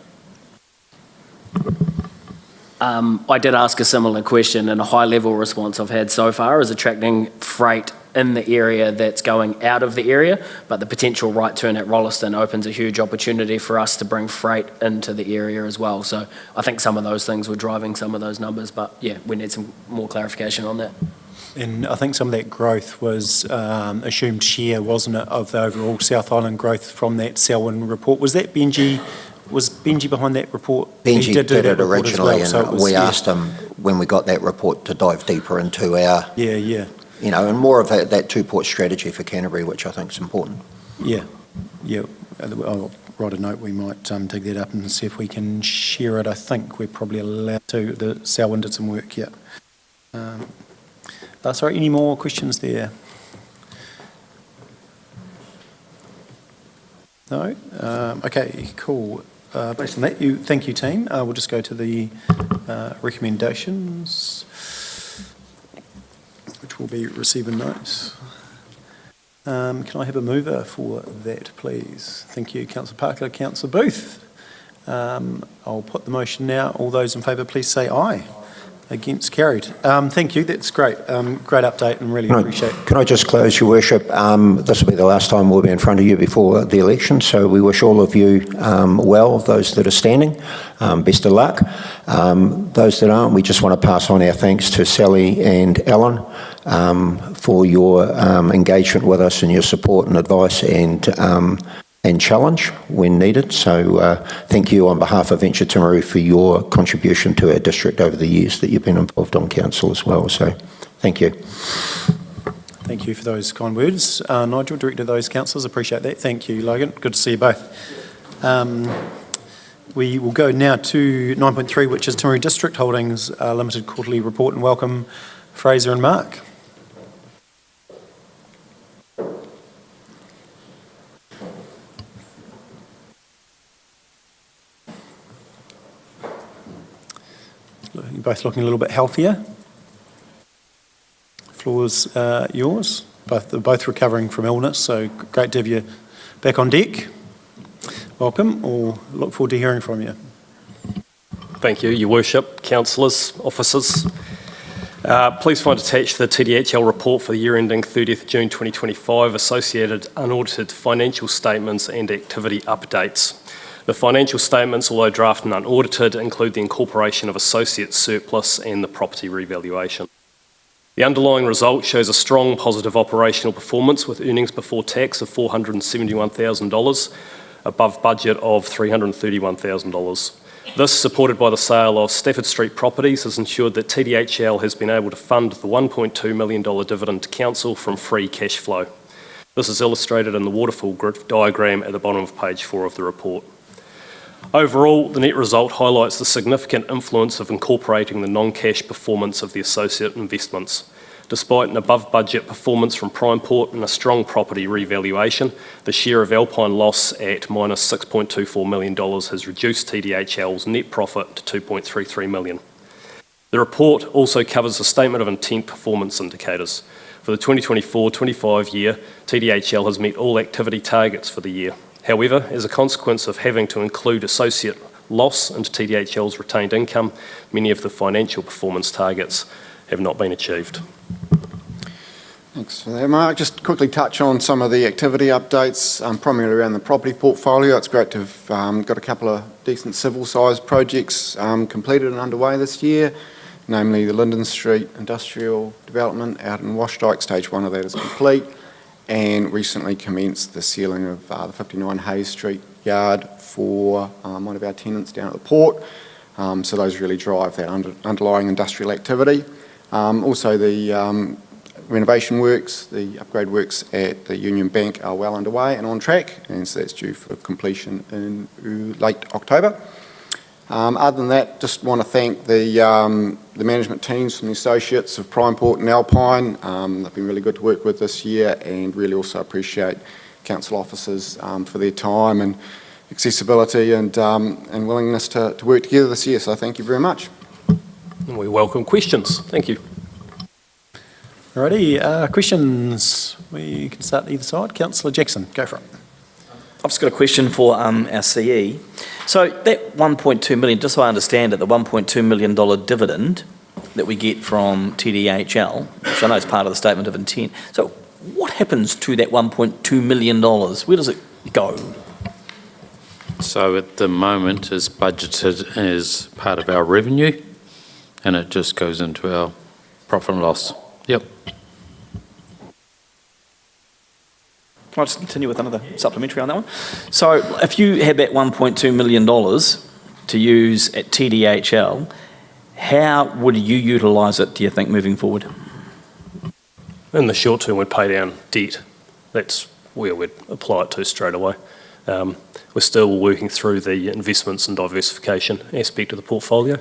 I did ask a similar question, and a high-level response I've had so far is attracting freight in the area that's going out of the area, but the potential right turn at Rolleston opens a huge opportunity for us to bring freight into the area as well. So I think some of those things were driving some of those numbers, but yeah, we need some more clarification on that. And I think some of that growth was assumed share, wasn't it, of the overall South Island growth from that Selwyn report? Was that Benji? Was Benji behind that report? Benji did it report originally, as well, and so we asked him when we got that report to dive deeper into our, Yeah. you know, and more of that two-port strategy for Canterbury, which I think is important. Yeah. I'll write a note. We might dig that up and see if we can share it. I think we're probably allowed to. The Selwyn did some work, yeah. Sorry, any more questions there? No? Okay, cool. Based on that, thank you, team. We'll just go to the recommendations, which will be receiving notes. Can I have a mover for that, please? Thank you, Councillor Parker, Councillor Booth. I'll put the motion now. All those in favour, please say aye. Against, carried. Thank you, that's great. Great update and really appreciate it. Can I just close, Your Worship? This will be the last time we'll be in front of you before the election, so we wish all of you well, those that are standing. Best of luck. Those that aren't, we just want to pass on our thanks to Sally and Alan for your engagement with us and your support and advice and challenge when needed. So thank you on behalf of Venture Timaru for your contribution to our district over the years that you've been involved on council as well. So thank you. Thank you for those kind words. Nigel, Director of those councillors, appreciate that. Thank you, Logan. Good to see you both. We will go now to 9.3, which is Timaru District Holdings Limited Quarterly Report, and welcome Fraser and Mark. You're both looking a little bit healthier. Floor's yours. Both recovering from illness, so great to have you back on deck. Welcome, or look forward to hearing from you. Thank you, Your Worship, councillors, officers. Please find attached the TDHL report for the year ending 30th June 2025, associated unaudited financial statements and activity updates. The financial statements, although drafted and unaudited, include the incorporation of associate surplus and the property revaluation. The underlying result shows a strong positive operational performance with earnings before tax of $471,000, above budget of $331,000. This, supported by the sale of Stafford Street properties, has ensured that TDHL has been able to fund the $1.2 million dividend to council from free cash flow. This is illustrated in the waterfall grid diagram at the bottom of page 4 of the report. Overall, the net result highlights the significant influence of incorporating the non-cash performance of the associate investments. Despite an above-budget performance from Primeport and a strong property revaluation, the share of Alpine loss at minus $6.24 million has reduced TDHL's net profit to $2.33 million. The report also covers a statement of intent performance indicators. For the 2024-25 year, TDHL has met all activity targets for the year. However, as a consequence of having to include associate loss into TDHL's retained income, many of the financial performance targets have not been achieved. Thanks for that, Mark. Just quickly touch on some of the activity updates, primarily around the property portfolio. It's great to have got a couple of decent civil-sized projects completed and underway this year, namely the Linden Street Industrial Development out in Washdyke. Stage 1 of that is complete, and recently commenced the sealing of the 59 Hayes Street yard for one of our tenants down at the port. So those really drive that underlying industrial activity. Also the renovation works, the upgrade works at the Union Bank are well underway and on track, and so that's due for completion in late October. Other than that, just want to thank the management teams from the associates of Primeport and Alpine. They've been really good to work with this year, and really also appreciate council officers for their time and accessibility and willingness to work together this year. So thank you very much. We welcome questions. Thank you. Alrighty, questions? We can start either side. Councillor Jackson, go for it. I've just got a question for our CE. So that 1.2 million, just so I understand it, the $1.2 million dividend that we get from TDHL, which I know is part of the statement of intent. So what happens to that $1.2 million? Where does it go? So at the moment it's budgeted as part of our revenue and it just goes into our profit and loss. Yep. Can I just continue with another supplementary on that one? So if you had that $1.2 million to use at TDHL, how would you utilise it, do you think, moving forward? In the short term, we'd pay down debt. That's where we'd apply it to straight away. We're still working through the investments and diversification aspect of the portfolio.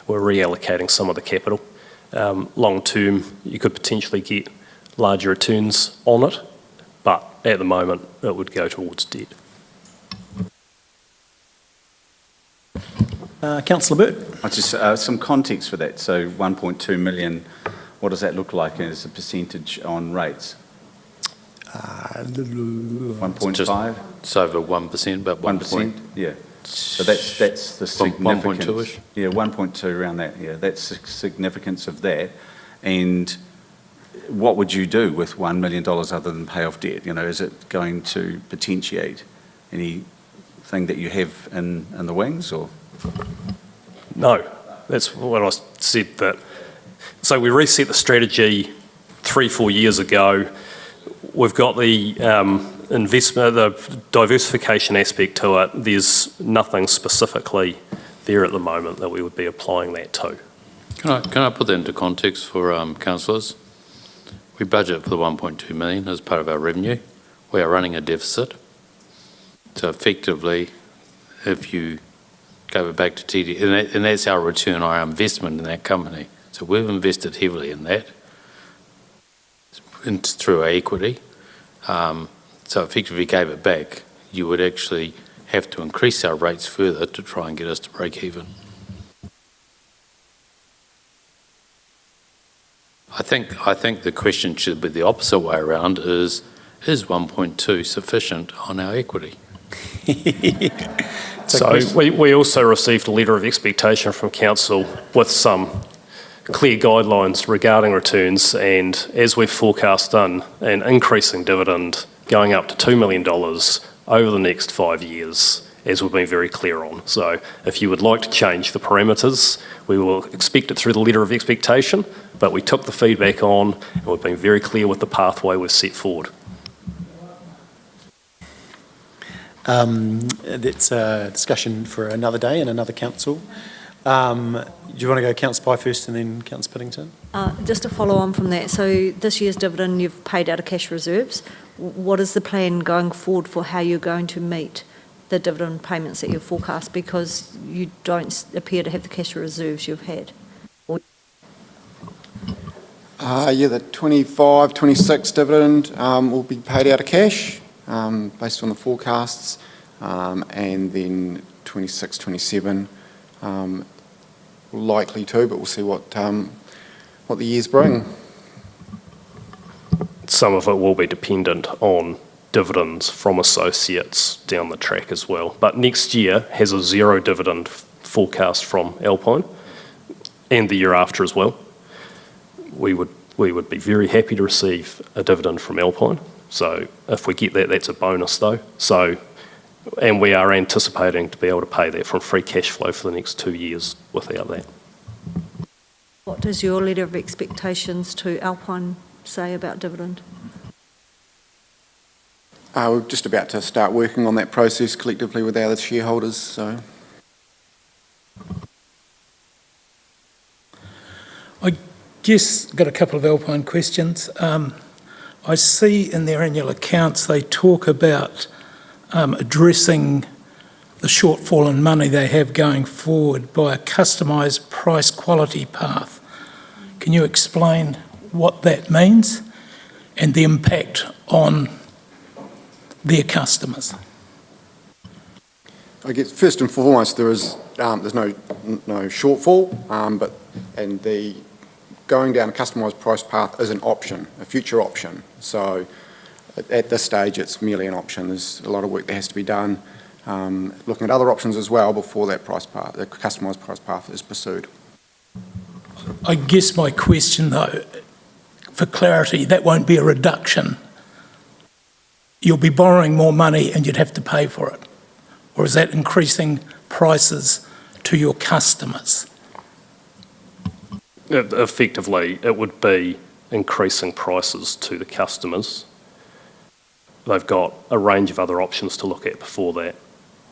We're reallocating some of the capital. Long term, you could potentially get larger returns on it, but at the moment, it would go towards debt. Councillor Burt. Just some context for that. So 1.2 million, what does that look like as a percentage on rates? 1.5? It's over 1%, about 1%, yeah. So that's the significance. 1.2-ish? Yeah, 1.2 around that, yeah. That's the significance of that. And what would you do with $1 million other than pay off debt? You know, is it going to potentiate anything that you have in the wings, or? No, that's what I said. So we reset the strategy 3-4 years ago. We've got the investment, the diversification aspect to it. There's nothing specifically there at the moment that we would be applying that to. Can I put that into context for councillors? We budget for the 1.2 million as part of our revenue. We are running a deficit. So effectively, if you go back to TD, and that's our return on our investment in that company. So we've invested heavily in that through our equity. So effectively, if we gave it back, you would actually have to increase our rates further to try and get us to break even. I think the question should be the opposite way around: is 1.2 sufficient on our equity? So we also received a letter of expectation from council with some clear guidelines regarding returns, and as we've forecast done, an increasing dividend going up to $2 million over the next 5 years, as we've been very clear on. So if you would like to change the parameters, we will expect it through the letter of expectation, but we took the feedback on and we've been very clear with the pathway we've set forward. That's a discussion for another day in another council. Do you want to go Councillor Pye first and then Councillor Piddington? Just to follow on from that, so this year's dividend you've paid out of cash reserves. What is the plan going forward for how you're going to meet the dividend payments that you've forecast, because you don't appear to have the cash reserves you've had? Yeah, the 25-26 dividend will be paid out of cash based on the forecasts, and then 26-27 likely to, but we'll see what the years bring. Some of it will be dependent on dividends from associates down the track as well. But next year has a zero dividend forecast from Alpine, and the year after as well. We would be very happy to receive a dividend from Alpine. So if we get that, that's a bonus though. So, and we are anticipating to be able to pay that from free cash flow for the next 2 years without that. What does your letter of expectations to Alpine say about dividend? We're just about to start working on that process collectively with our other shareholders. So, I guess got a couple of Alpine questions. I see in their annual accounts they talk about addressing the shortfall in money they have going forward by a customised price quality path. Can you explain what that means and the impact on their customers? I guess first and foremost there's no shortfall, and the going down a customised price path is an option, a future option. So at this stage, it's merely an option. There's a lot of work that has to be done, looking at other options as well before that price path, the customised price path is pursued. I guess my question, though, for clarity, that won't be a reduction. You'll be borrowing more money and you'd have to pay for it. Or is that increasing prices to your customers? Effectively, it would be increasing prices to the customers. They've got a range of other options to look at before that.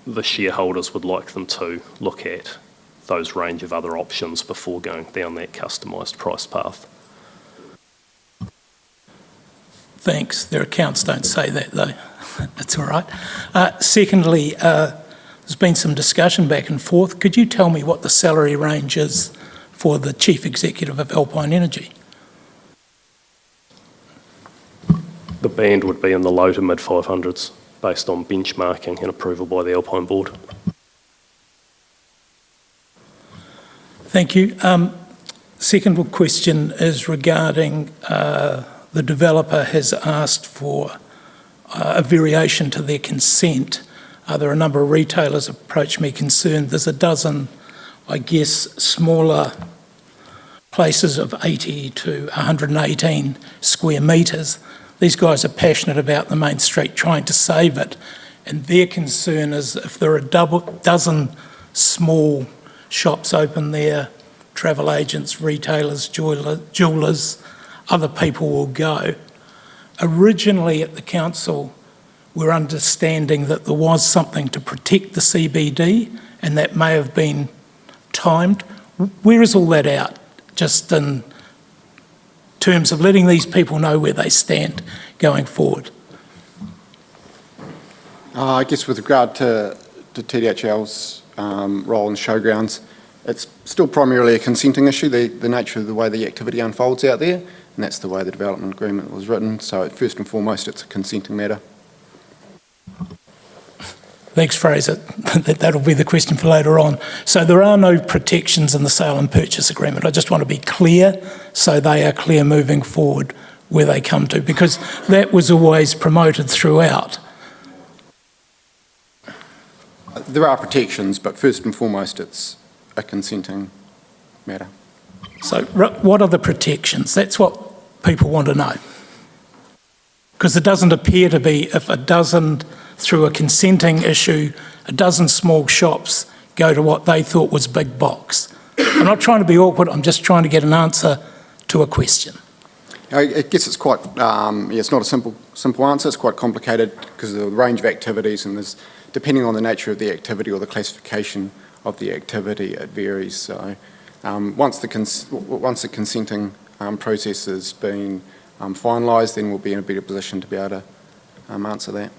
The shareholders would like them to look at those range of other options before going down that customised price path. Thanks. Their accounts don't say that, though. That's all right. Secondly, there's been some discussion back and forth. Could you tell me what the salary range is for the Chief Executive of Alpine Energy? The band would be in the low to mid 500s based on benchmarking and approval by the Alpine Board. Thank you. Second question is regarding the developer has asked for a variation to their consent. There are a number of retailers approached me concerned. There's a dozen, I guess, smaller places of 80 to 118 square metres. These guys are passionate about the main street, trying to save it. And their concern is if there are a dozen small shops open there, travel agents, retailers, jewellers, other people will go. Originally at the council, we're understanding that there was something to protect the CBD, and that may have been timed. Where is all that out, just in terms of letting these people know where they stand going forward? I guess with regard to TDHL's role in showgrounds, it's still primarily a consenting issue, the nature of the way the activity unfolds out there, and that's the way the development agreement was written. So first and foremost, it's a consenting matter. Thanks, Fraser. That'll be the question for later on. So there are no protections in the sale and purchase agreement. I just want to be clear so they are clear moving forward where they come to, because that was always promoted throughout. There are protections, but first and foremost, it's a consenting matter. So what are the protections? That's what people want to know. Because it doesn't appear to be, if a dozen, through a consenting issue, a dozen small shops go to what they thought was big box. I'm not trying to be awkward, I'm just trying to get an answer to a question. I guess it's quite, it's not a simple answer, it's quite complicated because of the range of activities, and there's, depending on the nature of the activity or the classification of the activity, it varies. So once the consenting process has been finalised, then we'll be in a better position to be able to answer that.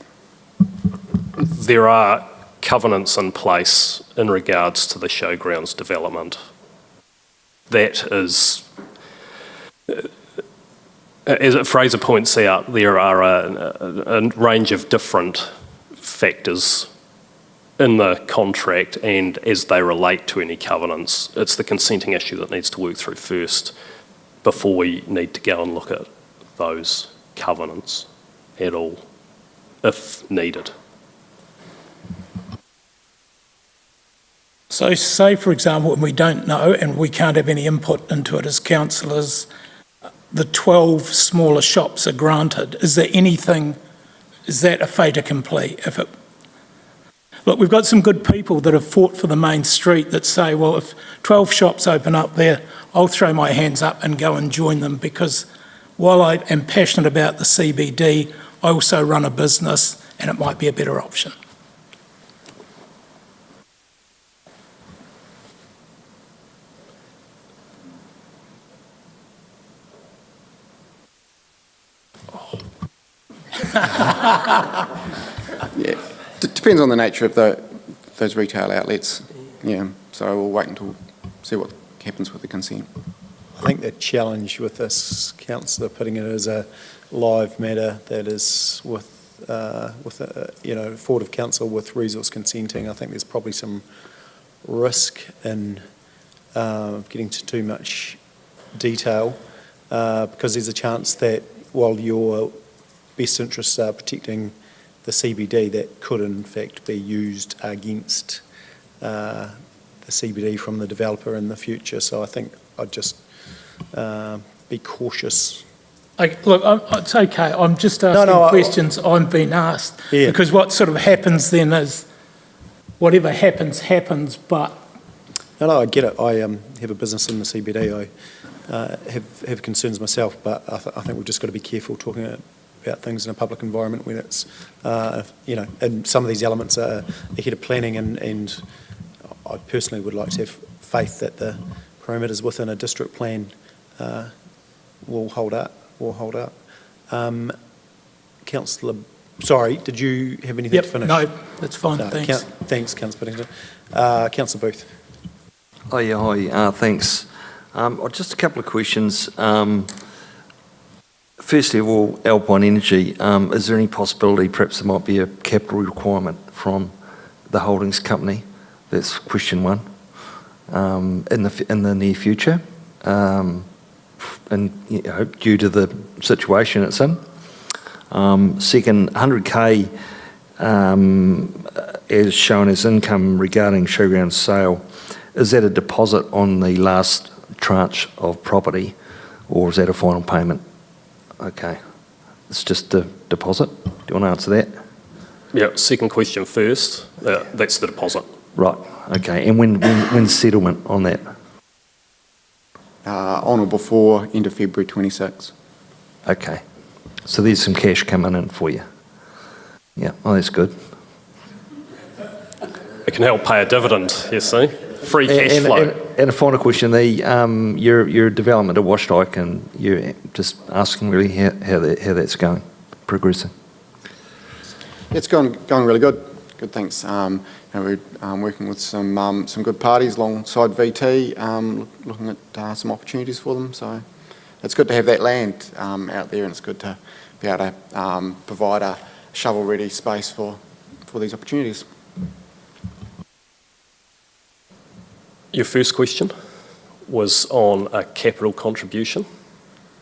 There are covenants in place in regards to the showgrounds development. That is, as Fraser points out, there are a range of different factors in the contract, and as they relate to any covenants, it's the consenting issue that needs to work through first before we need to go and look at those covenants at all, if needed. So say, for example, and we don't know and we can't have any input into it as councillors, the 12 smaller shops are granted. Is there anything, is that a fait accompli? Look, we've got some good people that have fought for the main street that say, well, if 12 shops open up there, I'll throw my hands up and go and join them, because while I am passionate about the CBD, I also run a business and it might be a better option. Yeah, depends on the nature of those retail outlets. Yeah, so we'll wait until see what happens with the consent. I think the challenge with this councillor putting it as a live matter that is with Board of Council with resource consenting, I think there's probably some risk in getting to too much detail because there's a chance that while your best interests are protecting the CBD, that could in fact be used against the CBD from the developer in the future. So I think I'd just be cautious. Look, it's okay. I'm just asking questions I'm being asked. Yeah. Because what sort of happens then is whatever happens, happens, but... No, I get it. I have a business in the CBD. I have concerns myself, but I think we've just got to be careful talking about things in a public environment when it's, and some of these elements are ahead of planning, and I personally would like to have faith that the parameters within a district plan will hold up. Councillor, sorry, did you have anything to finish? No, that's fine, thanks. Thanks, Councillor Paddington. Councillor Booth. Oh, yeah, hi, thanks. Just a couple of questions. Firstly of all, Alpine Energy, is there any possibility perhaps there might be a capital requirement from the holdings company? That's question one. In the near future, and due to the situation it's in. Second, 100k as shown as income regarding showground sale. Is that a deposit on the last tranche of property, or is that a final payment? Okay, it's just a deposit. Do you want to answer that? Yeah, second question first. That's the deposit. Right, okay. And when's settlement on that? On or before end of February 26. Okay. So there's some cash coming in for you. Yeah, oh, that's good. It can help pay a dividend, you see. Free cash flow. And a final question, your development at Washdyke, and you're just asking really how that's going, progressing. It's going really good. Good, thanks. We're working with some good parties alongside VT, looking at some opportunities for them. So it's good to have that land out there, and it's good to be able to provide a shovel-ready space for these opportunities. Your first question was on a capital contribution.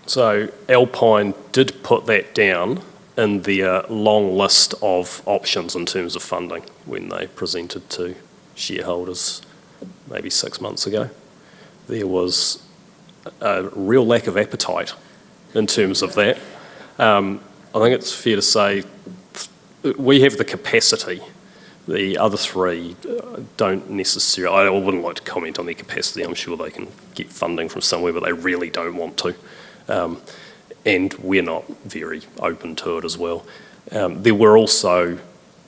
So Alpine did put that down in their long list of options in terms of funding when they presented to shareholders maybe 6 months ago. There was a real lack of appetite in terms of that. I think it's fair to say we have the capacity. The other three don't necessarily, I wouldn't like to comment on their capacity. I'm sure they can get funding from somewhere, but they really don't want to. And we're not very open to it as well. There were also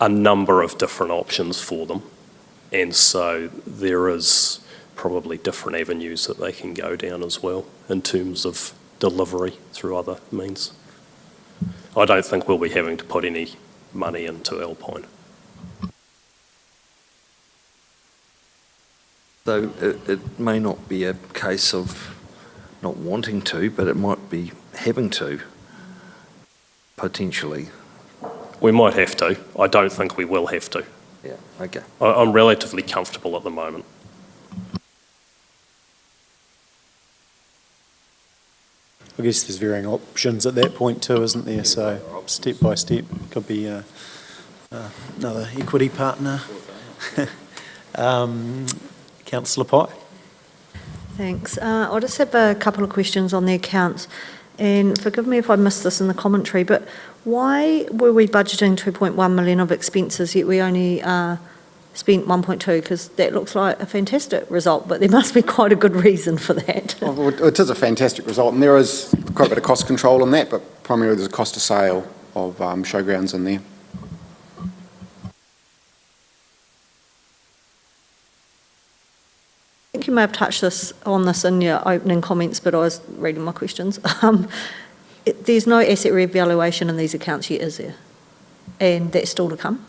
a number of different options for them. And so there is probably different avenues that they can go down as well in terms of delivery through other means. I don't think we'll be having to put any money into Alpine. So it may not be a case of not wanting to, but it might be having to, potentially. We might have to. I don't think we will have to. Yeah, okay. I'm relatively comfortable at the moment. I guess there's varying options at that point too, isn't there? So step by step, could be another equity partner. Councillor Pye. Thanks. I just have a couple of questions on the accounts, and forgive me if I missed this in the commentary, but why were we budgeting 2.1 million of expenses yet we only spent 1.2? Because that looks like a fantastic result, but there must be quite a good reason for that. Well, it is a fantastic result, and there is quite a bit of cost control in that, but primarily there's a cost of sale of showgrounds in there. I think you may have touched on this in your opening comments, but I was reading my questions. There's no asset revaluation in these accounts yet, is there? And that's still to come?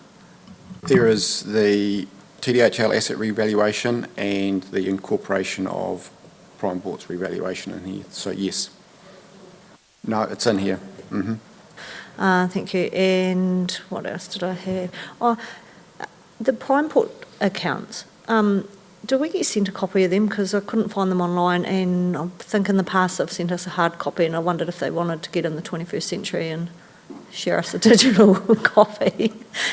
There is the TDHL asset revaluation and the incorporation of Prime Port's revaluation in here. So yes. No, it's in here. Mm-hmm. Thank you. And what else did I have? Oh, the Prime Port accounts. do we get sent a copy of them? Because I couldn't find them online, and I think in the past they've sent us a hard copy, and I wondered if they wanted to get in the 21st century and share us a digital copy.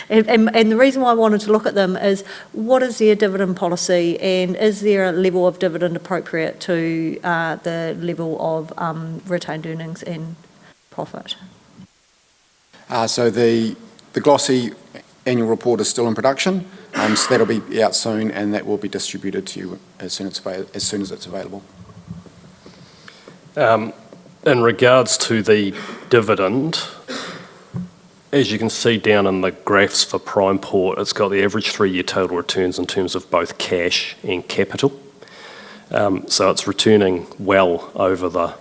And the reason why I wanted to look at them is, what is their dividend policy, and is there a level of dividend appropriate to the level of retained earnings and profit? So the glossy annual report is still in production, so that'll be out soon, and that will be distributed to you as soon as it's available. In regards to the dividend, as you can see down in the graphs for Prime Port, it's got the average 3-year total returns in terms of both cash and capital. So it's returning well over the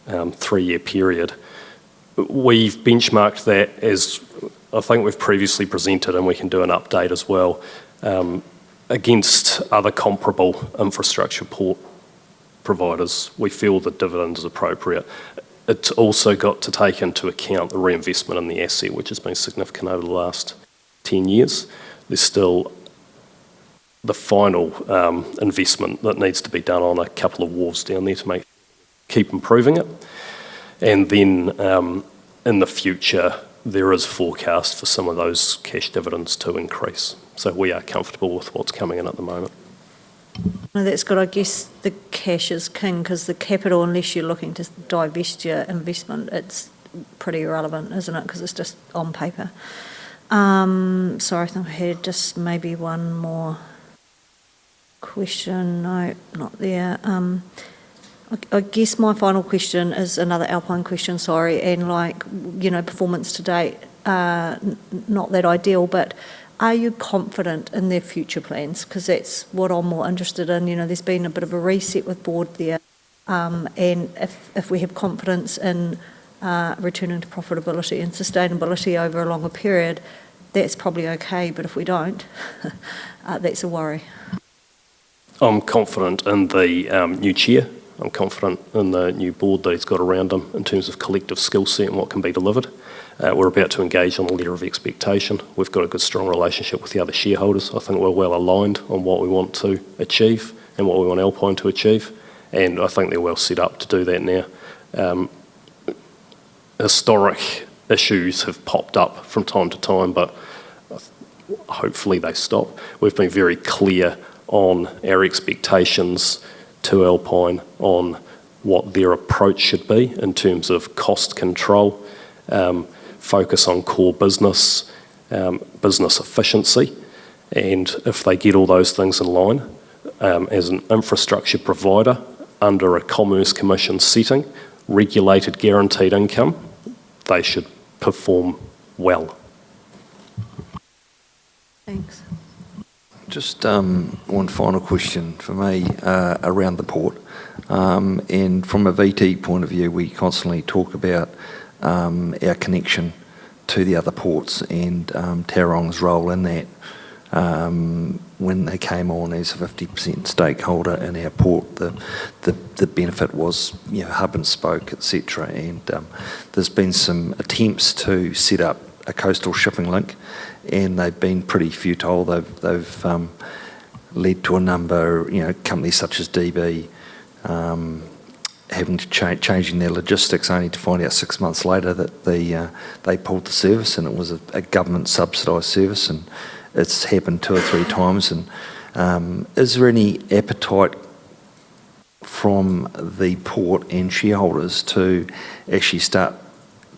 3-year period. We've benchmarked that, as I think we've previously presented, and we can do an update as well, against other comparable infrastructure port providers. We feel the dividend is appropriate. It's also got to take into account the reinvestment in the asset, which has been significant over the last 10 years. There's still the final investment that needs to be done on a couple of wharves down there to keep improving it. And then in the future, there is forecast for some of those cash dividends to increase. So we are comfortable with what's coming in at the moment. Well, that's good. I guess the cash is king, because the capital, unless you're looking to divest your investment, it's pretty irrelevant, isn't it? Because it's just on paper. Sorry, I think I had just maybe one more question. No, not there. I guess my final question is another Alpine question, sorry, and performance to date, not that ideal, but are you confident in their future plans? Because that's what I'm more interested in. There's been a bit of a reset with board there, and if we have confidence in returning to profitability and sustainability over a longer period, that's probably okay, but if we don't, that's a worry. I'm confident in the new chair. I'm confident in the new board that he's got around him in terms of collective skill set and what can be delivered. We're about to engage on a letter of expectation. We've got a good, strong relationship with the other shareholders. I think we're well aligned on what we want to achieve and what we want Alpine to achieve, and I think they're well set up to do that now. Historic issues have popped up from time to time, but hopefully they stop. We've been very clear on our expectations to Alpine on what their approach should be in terms of cost control, focus on core business, business efficiency, and if they get all those things in line, as an infrastructure provider under a Commerce Commission setting, regulated guaranteed income, they should perform well. Thanks. Just one final question for me around the port. And from a VT point of view, we constantly talk about our connection to the other ports and Taurong's role in that. When they came on as a 50% stakeholder in our port, the benefit was hub and spoke, etc. And there's been some attempts to set up a coastal shipping link, and they've been pretty futile. They've led to a number, companies such as DB having to changing their logistics, only to find out 6 months later that they pulled the service, and it was a government subsidised service, and it's happened 2 or 3 times. And is there any appetite from the port and shareholders to actually start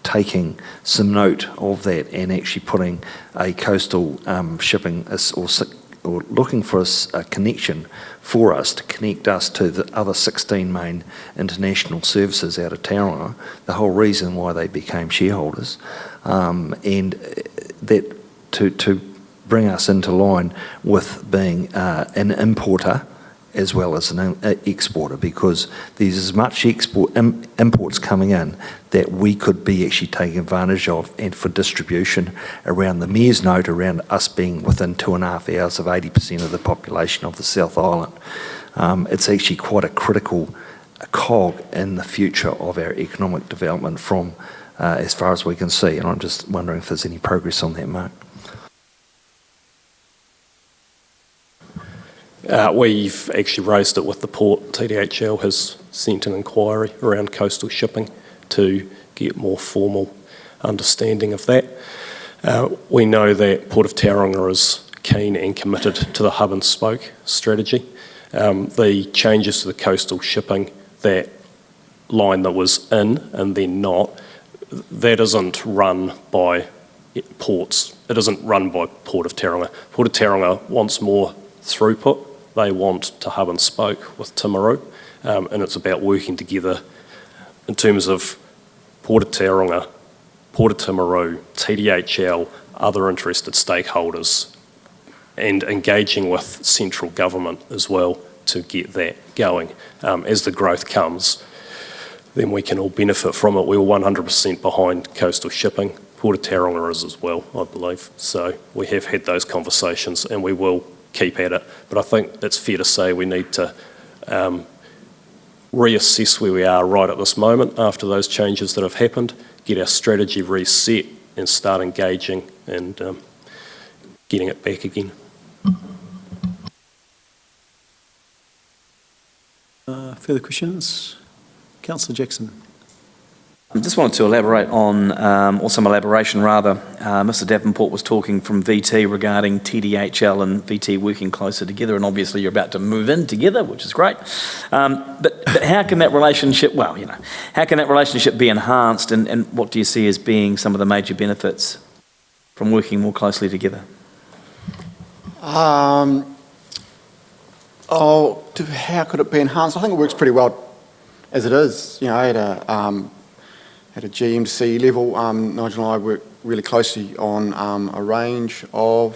taking some note of that and actually putting a coastal shipping or looking for a connection for us to connect us to the other 16 main international services out of Tauranga, the whole reason why they became shareholders, and that to bring us into line with being an importer as well as an exporter, because there's as much imports coming in that we could be actually taking advantage of, and for distribution around the Mayor's note around us being within 2.5 hours of 80% of the population of the South Island. It's actually quite a critical cog in the future of our economic development from as far as we can see, and I'm just wondering if there's any progress on that, Mark. We've actually raised it with the port. TDHL has sent an inquiry around coastal shipping to get more formal understanding of that. We know that Port of Tauranga is keen and committed to the hub and spoke strategy. The changes to the coastal shipping, that line that was in and then not, that isn't run by ports. It isn't run by Port of Tauranga. Port of Tauranga wants more throughput. They want to hub and spoke with Timaru, and it's about working together in terms of Port of Tauranga, Port of Timaru, TDHL, other interested stakeholders, and engaging with central government as well to get that going. As the growth comes, then we can all benefit from it. We were 100% behind coastal shipping. Port of Tauranga is as well, I believe. So we have had those conversations and we will keep at it. But I think it's fair to say we need to reassess where we are right at this moment after those changes that have happened, get our strategy reset and start engaging and getting it back again. Further questions? Councillor Jackson. I just wanted to elaborate on, or some elaboration rather. Mr. Davenport was talking from VT regarding TDHL and VT working closer together, and obviously you're about to move in together, which is great. But how can that relationship, how can that relationship be enhanced, and what do you see as being some of the major benefits from working more closely together? How could it be enhanced? I think it works pretty well as it is. At a GMC level, Nigel and I work really closely on a range of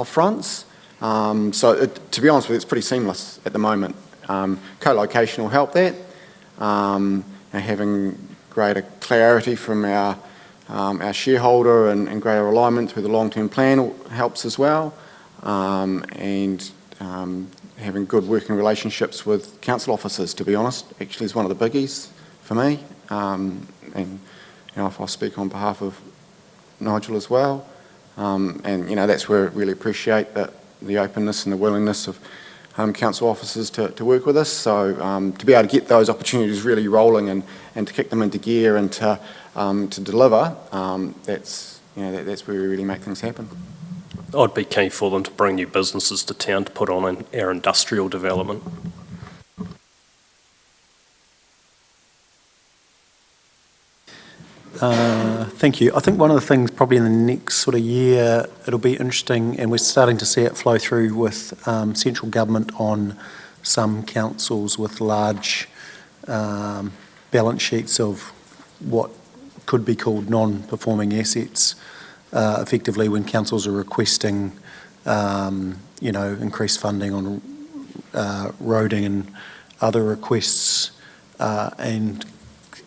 fronts. To be honest with you, it's pretty seamless at the moment. Co-location will help that. Having greater clarity from our shareholder and greater alignment through the long-term plan helps as well. Having good working relationships with council officers, to be honest, actually is one of the biggies for me. If I speak on behalf of Nigel as well, that's where I really appreciate the openness and the willingness of council officers to work with us. So to be able to get those opportunities really rolling and to kick them into gear and to deliver, that's where we really make things happen. I'd be keen for them to bring new businesses to town to put on our industrial development. Thank you. I think one of the things probably in the next sort of year, it'll be interesting, and we're starting to see it flow through with central government on some councils with large balance sheets of what could be called non-performing assets. Effectively, when councils are requesting, increased funding on roading and other requests, and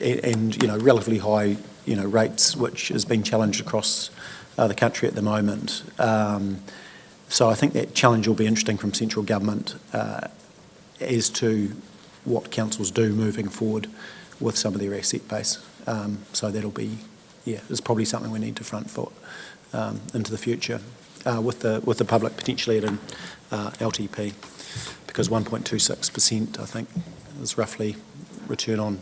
relatively high, rates, which has been challenged across the country at the moment. So I think that challenge will be interesting from central government as to what councils do moving forward with some of their asset base. So that'll be, it's probably something we need to front foot into the future with the public potentially at an LTP, because 1.26% I think is roughly return on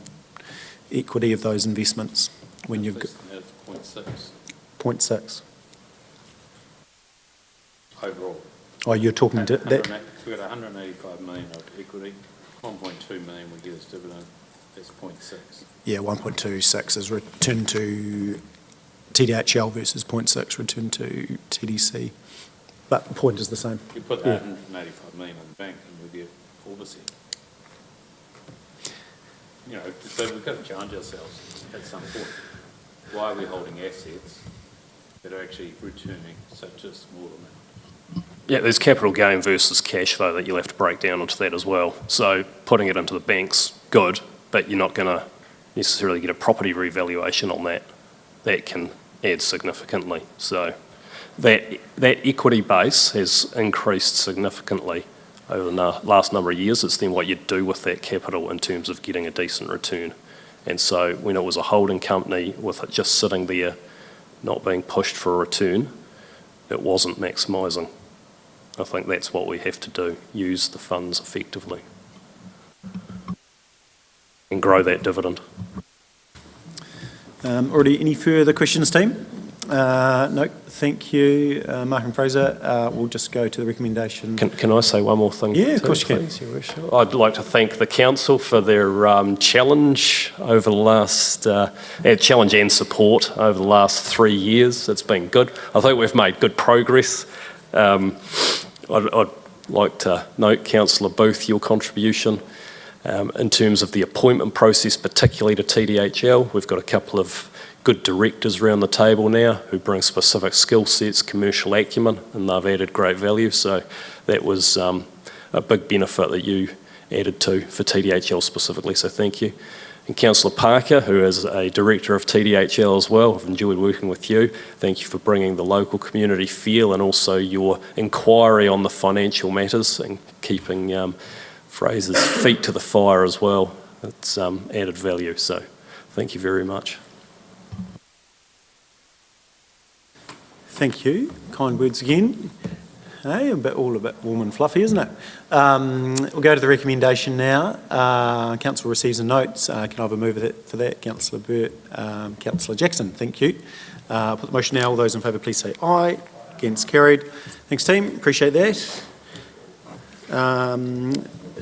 equity of those investments when you've got 0.6 overall. Oh, you're talking to that? We've got 185 million of equity, 1.2 million we get as dividend, that's 0.6. Yeah, 1.26 is return to TDHL versus 0.6 return to TDC. But the point is the same. You put that 185 million in the bank and we get 4%. So we've got to challenge ourselves at some point. Why are we holding assets that are actually returning such a small amount? Yeah, there's capital gain versus cash flow that you'll have to break down into that as well. So putting it into the bank's good, but you're not going to necessarily get a property revaluation on that. That can add significantly. So that equity base has increased significantly over the last number of years. It's then what you do with that capital in terms of getting a decent return. And so when it was a holding company with it just sitting there, not being pushed for a return, it wasn't maximising I think that's what we have to do, use the funds effectively and grow that dividend. Already, any further questions, team? No, thank you. Mark and Fraser, we'll just go to the recommendation. Can I say one more thing? Yeah, of course you can. Please, Your Worship? I'd like to thank the council for their challenge over the last, challenge and support over the last 3 years. It's been good. I think we've made good progress. I'd like to note, Councillor Booth, your contribution in terms of the appointment process, particularly to TDHL. We've got a couple of good directors around the table now who bring specific skill sets, commercial acumen, and they've added great value. So that was a big benefit that you added to for TDHL specifically, so thank you. And Councillor Parker, who is a director of TDHL as well, I've enjoyed working with you. Thank you for bringing the local community feel and also your inquiry on the financial matters and keeping Fraser's feet to the fire as well. It's added value, so thank you very much. Thank you. Kind words again. Hey, all a bit warm and fluffy, isn't it? We'll go to the recommendation now. Council receives a note. Can I have a move for that? Councillor Burt, Councillor Jackson, thank you. Put the motion now. All those in favour, please say aye. Against, carried. Thanks, team. Appreciate that.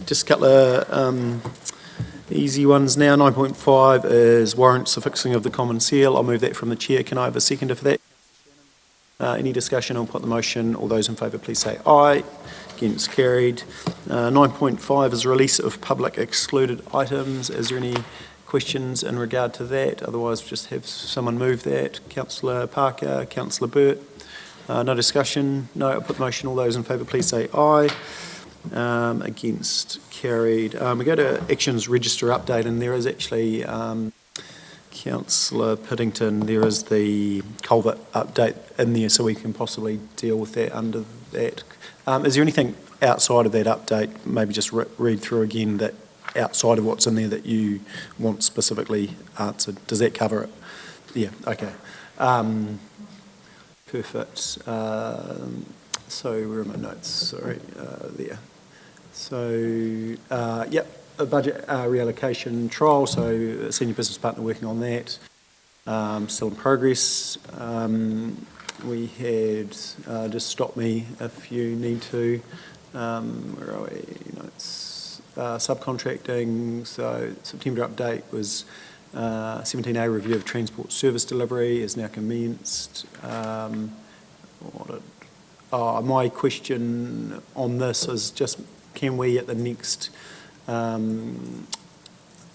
Just a couple of easy ones now. 9.5 is warrants affixing of the common seal. I'll move that from the chair. Can I have a seconder for that? Any discussion? I'll put the motion. All those in favour, please say aye. Against, carried. 9.5 is release of public excluded items. Is there any questions in regard to that? Otherwise, just have someone move that. Councillor Parker, Councillor Burt. No discussion? No, I'll put the motion. All those in favour, please say aye. Against, carried. We go to actions register update, and there is actually Councillor Piddington, there is the culvert update in there, so we can possibly deal with that under that. Is there anything outside of that update, maybe just read through again, that outside of what's in there that you want specifically answered? Does that cover it? Yeah, okay. Perfect. So where are my notes? Sorry, there. So, yep. A budget reallocation trial, so a senior business partner working on that, still in progress. We had, just stop me if you need to, where are we? Notes, subcontracting, so September update was 17A review of transport service delivery is now commenced. My question on this is just, can we at the next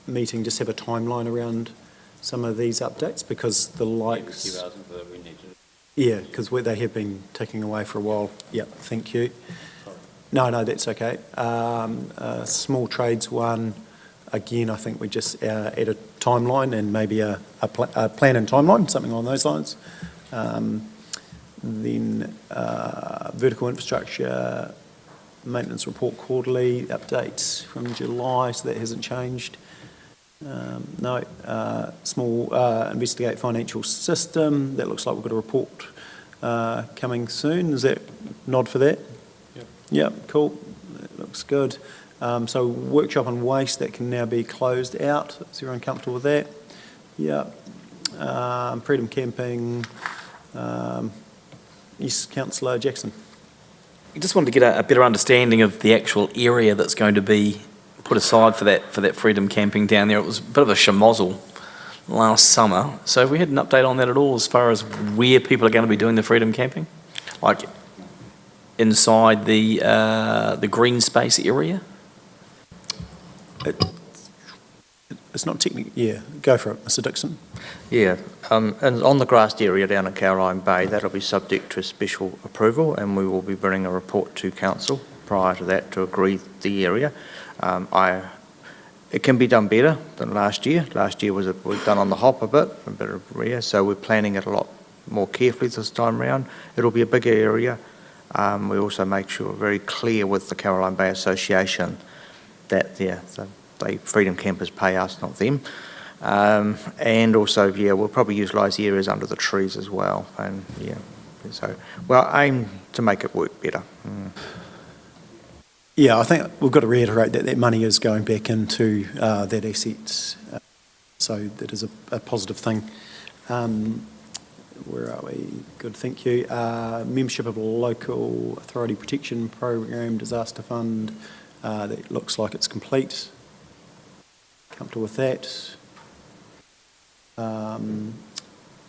meeting just have a timeline around some of these updates, because the likes... Yeah, because they have been taking away for a while. Yeah, thank you. No, that's okay. Small trades one, again, I think we just add a timeline and maybe a plan and timeline, something along those lines. Then vertical infrastructure maintenance report quarterly updates from July, so that hasn't changed. No, small investigate financial system. That looks like we've got a report coming soon. Is that nod for that? Yep. Yep, cool. That looks good. So workshop on waste, that can now be closed out. Is everyone comfortable with that? Yeah. Freedom camping. Yes, Councillor Jackson. I just wanted to get a better understanding of the actual area that's going to be put aside for that freedom camping down there. It was a bit of a schmozzle last summer. So have we had an update on that at all as far as where people are going to be doing the freedom camping? Like inside the green space area? It's not technically, yeah, go for it, Mr. Dixon. Yeah, and on the grassed area down at Caroline Bay, that'll be subject to special approval, and we will be bringing a report to council prior to that to agree the area. It can be done better than last year. Last year was done on the hop a bit of rear, so we're planning it a lot more carefully this time around. It'll be a bigger area. We also make sure very clear with the Caroline Bay Association that the freedom campers pay us, not them. And also, yeah, we'll probably utilise the areas under the trees as well. And yeah, So we'll aim to make it work better. Yeah, I think we've got to reiterate that that money is going back into that assets, so that is a positive thing. Where are we? Good, thank you. Membership of a local authority protection program, disaster fund, that looks like it's complete. Comfortable with that.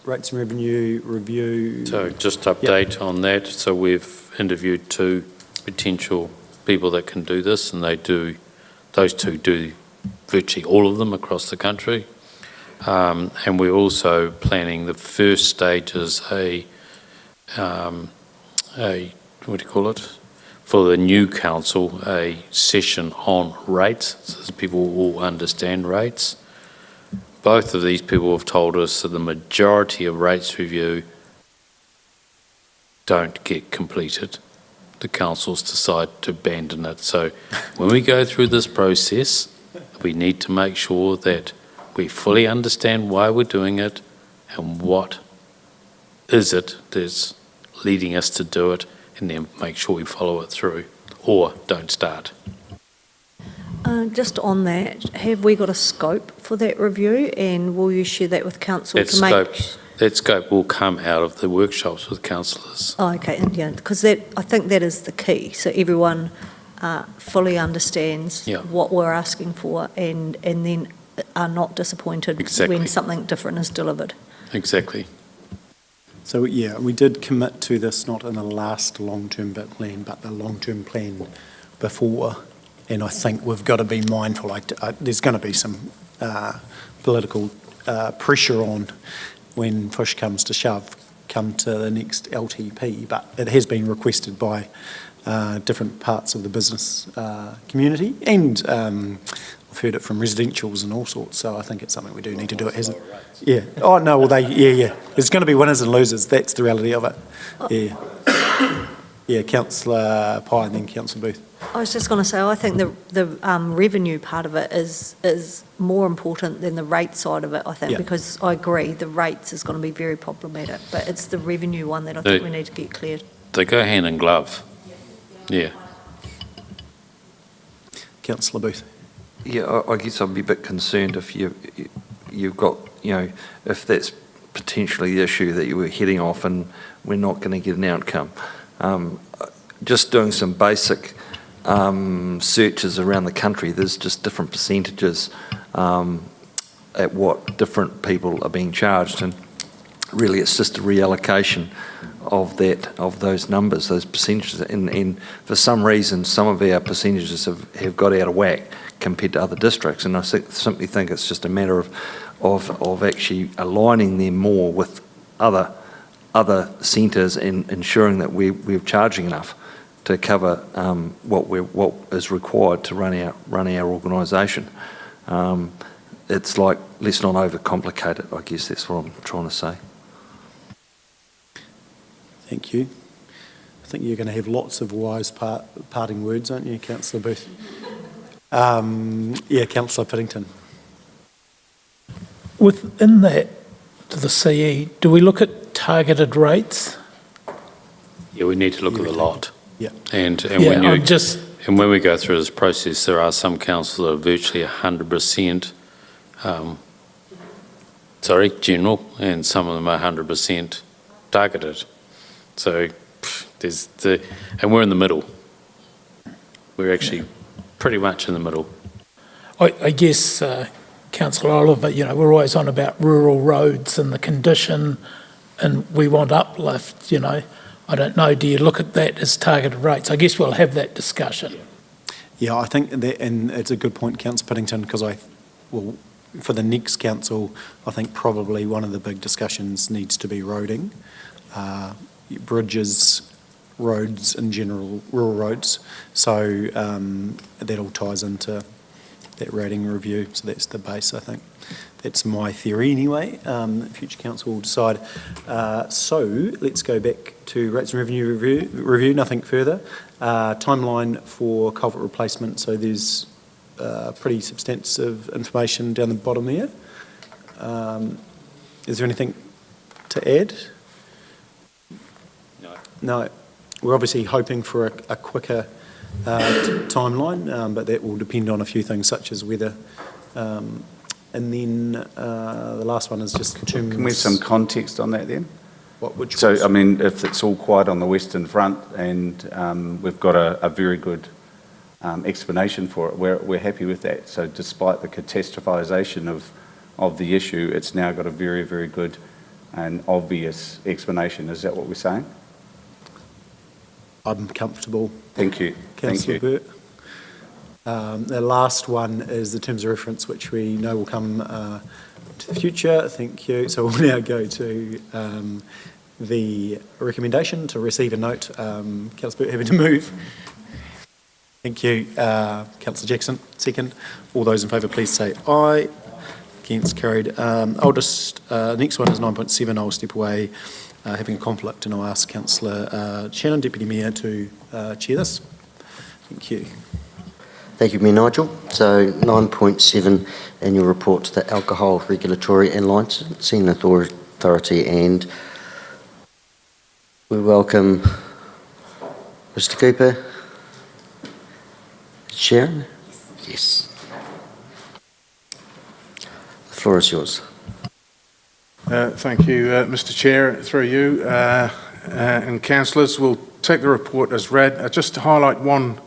Rates and revenue review. So just update on that. So we've interviewed 2 potential people that can do this, and those 2 do virtually all of them across the country. And we're also planning the first stage as a what do you call it? For the new council, a session on rates, so that people will understand rates. Both of these people have told us that the majority of rates review don't get completed. The councils decide to abandon it. So when we go through this process, we need to make sure that we fully understand why we're doing it and what is it that's leading us to do it, and then make sure we follow it through or don't start. Just on that, have we got a scope for that review, and will you share that with council That to make? That scope will come out of the workshops with councillors. Oh, okay, and yeah, because I think that is the key. So everyone fully understands what we're asking for, and then are not disappointed when something different is delivered. Exactly. So yeah, we did commit to this not in the last long-term plan, but the long-term plan before. And I think we've got to be mindful. There's going to be some political pressure on when push comes to shove, come to the next LTP. But it has been requested by different parts of the business community, and I've heard it from residentials and all sorts. So I think it's something we do need to do. It hasn't. Yeah. Oh no. Well, There's going to be winners and losers. That's the reality of it. Yeah. Yeah. Councillor Pye and then Councillor Booth. I was just going to say, I think the revenue part of it is more important than the rate side of it, I think, because I agree the rates is going to be very problematic, but it's the revenue one that I think we need to get cleared. They go hand in glove. Yeah. Councillor Booth. Yeah, I guess I'd be a bit concerned if you've got, if that's potentially the issue that you were heading off and we're not going to get an outcome. Just doing some basic searches around the country, there's just different percentages at what different people are being charged, and really it's just a reallocation of those numbers, those percentages, and for some reason some of our percentages have got out of whack compared to other districts, and I simply think it's just a matter of actually aligning them more with other centres and ensuring that we're charging enough to cover what is required to run our organisation. It's like, let's not overcomplicate it. I guess that's what I'm trying to say. Thank you. I think you're going to have lots of wise parting words, aren't you, Councillor Booth? Councillor Piddington. Within that, to the CE, do we look at targeted rates? Yeah, we need to look at the lot. Yeah. And when we go through this process, there are some councils that are virtually 100% general, and some of them are 100% targeted. So and we're in the middle. We're actually pretty much in the middle. I guess, Councillor Oliver, we're always on about rural roads and the condition, and we want uplift, I don't know, do you look at that as targeted rates? I guess we'll have that discussion. Yeah, I think that, and it's a good point, Councillor Piddington, because for the next council, I think probably one of the big discussions needs to be roading, bridges, roads in general, rural roads. So that all ties into that rating review. So that's the base, I think. That's my theory anyway. Future council will decide. So let's go back to rates and revenue review. Nothing further. Timeline for culvert replacement. So there's pretty substantive information down the bottom there. Is there anything to add? No, we're obviously hoping for a quicker timeline, but that will depend on a few things such as weather. And then the last one is just terms. Can we have some context on that then? Which so, I mean, if it's all quiet on the Western Front and we've got a very good explanation for it, we're happy with that. So despite the catastrophisation of the issue, it's now got a very, very good and obvious explanation. Is that what we're saying? I'm comfortable. Thank you. Councillor Burt. The last one is the terms of reference, which we know will come to the future. Thank you. So we'll now go to the recommendation to receive a note. Councillor Burt having to move. Thank you. Councillor Jackson, second. All those in favour, please say aye. Against, carried. I'll just, next one is 9.7. I'll step away, having a conflict, and I'll ask Councillor Shannon, Deputy Mayor, to chair this. Thank you. Thank you, Mayor Nigel. So 9.7, annual report to the Alcohol Regulatory and Licensing Authority, and we welcome Mr. Cooper. Sharon? Yes. The floor is yours. Thank you, Mr. Chair. Through you and councillors, we'll take the report as read. Just to highlight one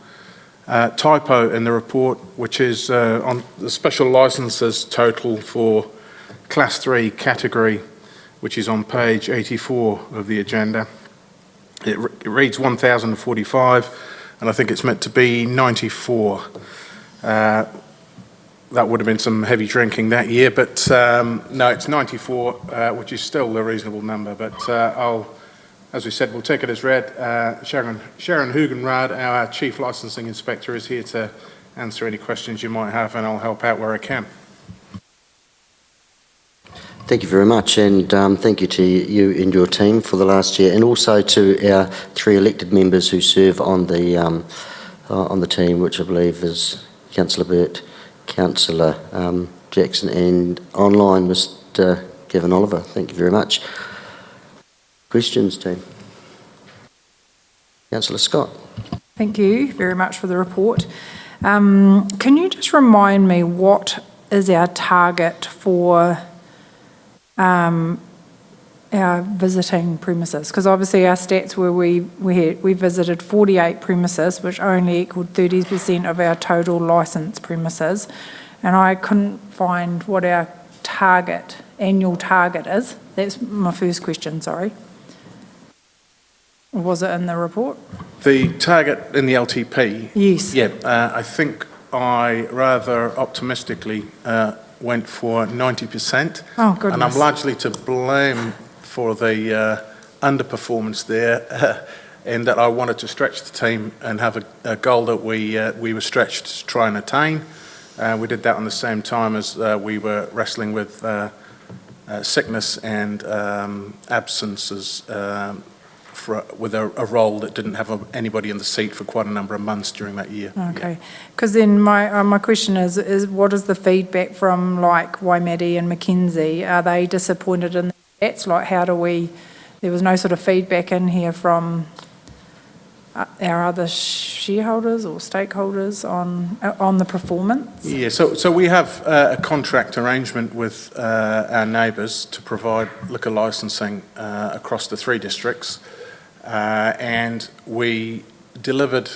typo in the report, which is on the special licences total for Class 3 category, which is on page 84 of the agenda. It reads 1,045, and I think it's meant to be 94. That would have been some heavy drinking that year, but no, it's 94, which is still a reasonable number. But as we said, we'll take it as read. Sharon Hugenrad, our Chief Licensing Inspector, is here to answer any questions you might have, and I'll help out where I can. Thank you very much, and thank you to you and your team for the last year, and also to our 3 elected members who serve on the team, which I believe is Councillor Burt, Councillor Jackson, and online Mr. Kevin Oliver. Thank you very much. Questions, team? Councillor Scott. Thank you very much for the report. Can you just remind me what is our target for our visiting premises? Because obviously our stats were we visited 48 premises, which only equaled 30% of our total licensed premises, and I couldn't find what our annual target is. That's my first question, sorry. Was it in the report? The target in the LTP? Yes. Yeah, I think I rather optimistically went for 90%. Oh, goodness. And I'm largely to blame for the underperformance there, in that I wanted to stretch the team and have a goal that we were stretched to try and attain. We did that on the same time as we were wrestling with sickness and absences with a role that didn't have anybody in the seat for quite a number of months during that year. Okay, because then my question is what is the feedback from like Waimate and Mackenzie? Are they disappointed in the stats? Like there was no sort of feedback in here from our other shareholders or stakeholders on the performance? Yeah, so we have a contract arrangement with our neighbours to provide liquor licensing across the 3 districts. And we delivered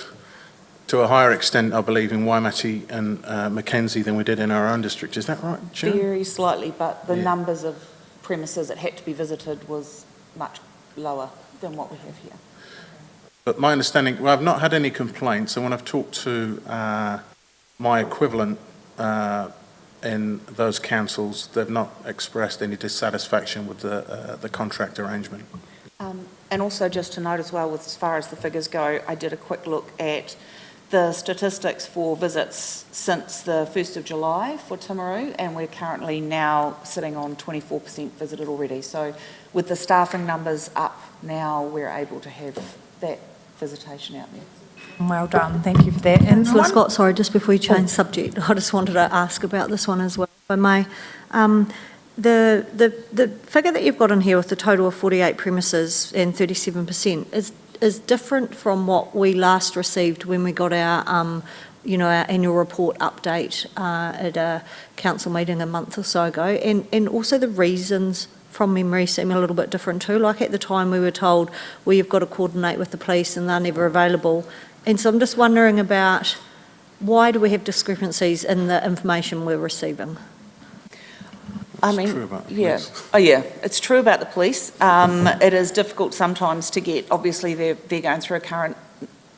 to a higher extent, I believe, in Waimate and Mackenzie than we did in our own district. Is that right, Sharon? Very slightly, but the numbers of premises that had to be visited was much lower than what we have here. But my understanding, well, I've not had any complaints, and when I've talked to my equivalent in those councils, they've not expressed any dissatisfaction with the contract arrangement. And also just to note as well, with as far as the figures go, I did a quick look at the statistics for visits since the 1st of July for Timaru, and we're currently now sitting on 24% visited already. So with the staffing numbers up now, we're able to have that visitation out there. Well done, thank you for that. And Councillor Scott, sorry, just before you change subject, I just wanted to ask about this one as well, if I may. The figure that you've got in here with the total of 48 premises and 37%, is different from what we last received when we got our, our annual report update at a council meeting a month or so ago. And also the reasons from memory seem a little bit different too. Like at the time we were told, well, you've got to coordinate with the police and they're never available. And so I'm just wondering about why do we have discrepancies in the information we're receiving? It's true about the police. It is difficult sometimes to get, obviously they're going through a current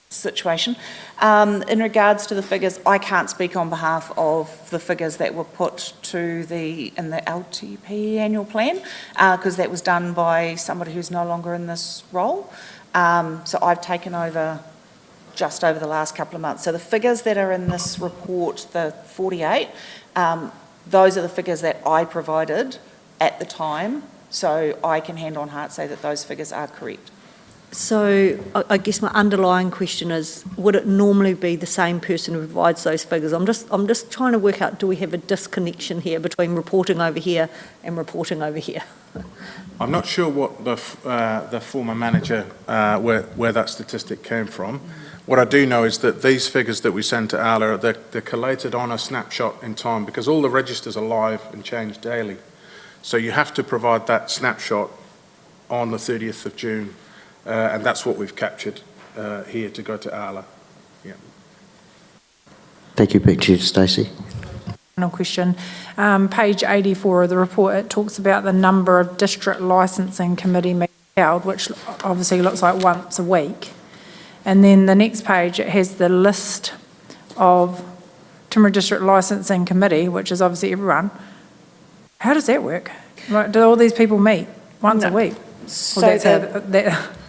situation. In regards to the figures, I can't speak on behalf of the figures that were put in the LTP annual plan, because that was done by somebody who's no longer in this role. So I've taken over just over the last couple of months. So the figures that are in this report, the 48, those are the figures that I provided at the time, so I can hand on heart say that those figures are correct. So I guess my underlying question is, would it normally be the same person who provides those figures? I'm just trying to work out, do we have a disconnection here between reporting over here and reporting over here? I'm not sure what the former manager, where that statistic came from. What I do know is that these figures that we send to ALA, they're collated on a snapshot in time, because all the registers are live and change daily. So you have to provide that snapshot on the 30th of June, and that's what we've captured here to go to ALA. Yeah. Thank you. Back to you, Stacey. Final question. Page 84 of the report, it talks about the number of district licensing committee meetings held, which obviously looks like once a week. And then the next page, it has the list of Timaru District Licensing Committee, which is obviously everyone. How does that work? Like, do all these people meet once a week? So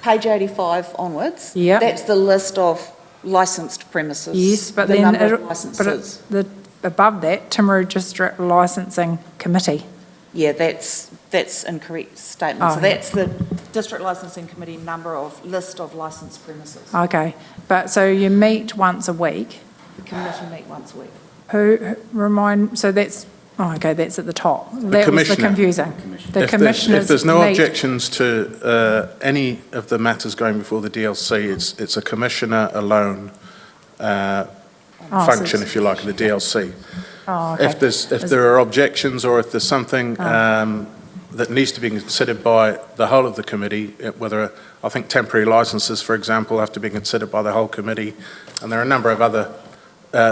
page 85 onwards, that's the list of licensed premises. Yes, but the then number of licenses. above that, Timaru District Licensing Committee. Yeah, that's incorrect statement. So that's the District Licensing Committee list of licensed premises. Okay, but so you meet once a week. The commission meet once a week. So that's, that's at the top. That was the confusing. The commissioners if there's no meet. objections to any of the matters going before the DLC, it's a commissioner alone function, if you like, of the DLC. Oh, okay. If there are objections, or if there's something that needs to be considered by the whole of the committee, whether, I think temporary licences, for example, have to be considered by the whole committee, and there are a number of other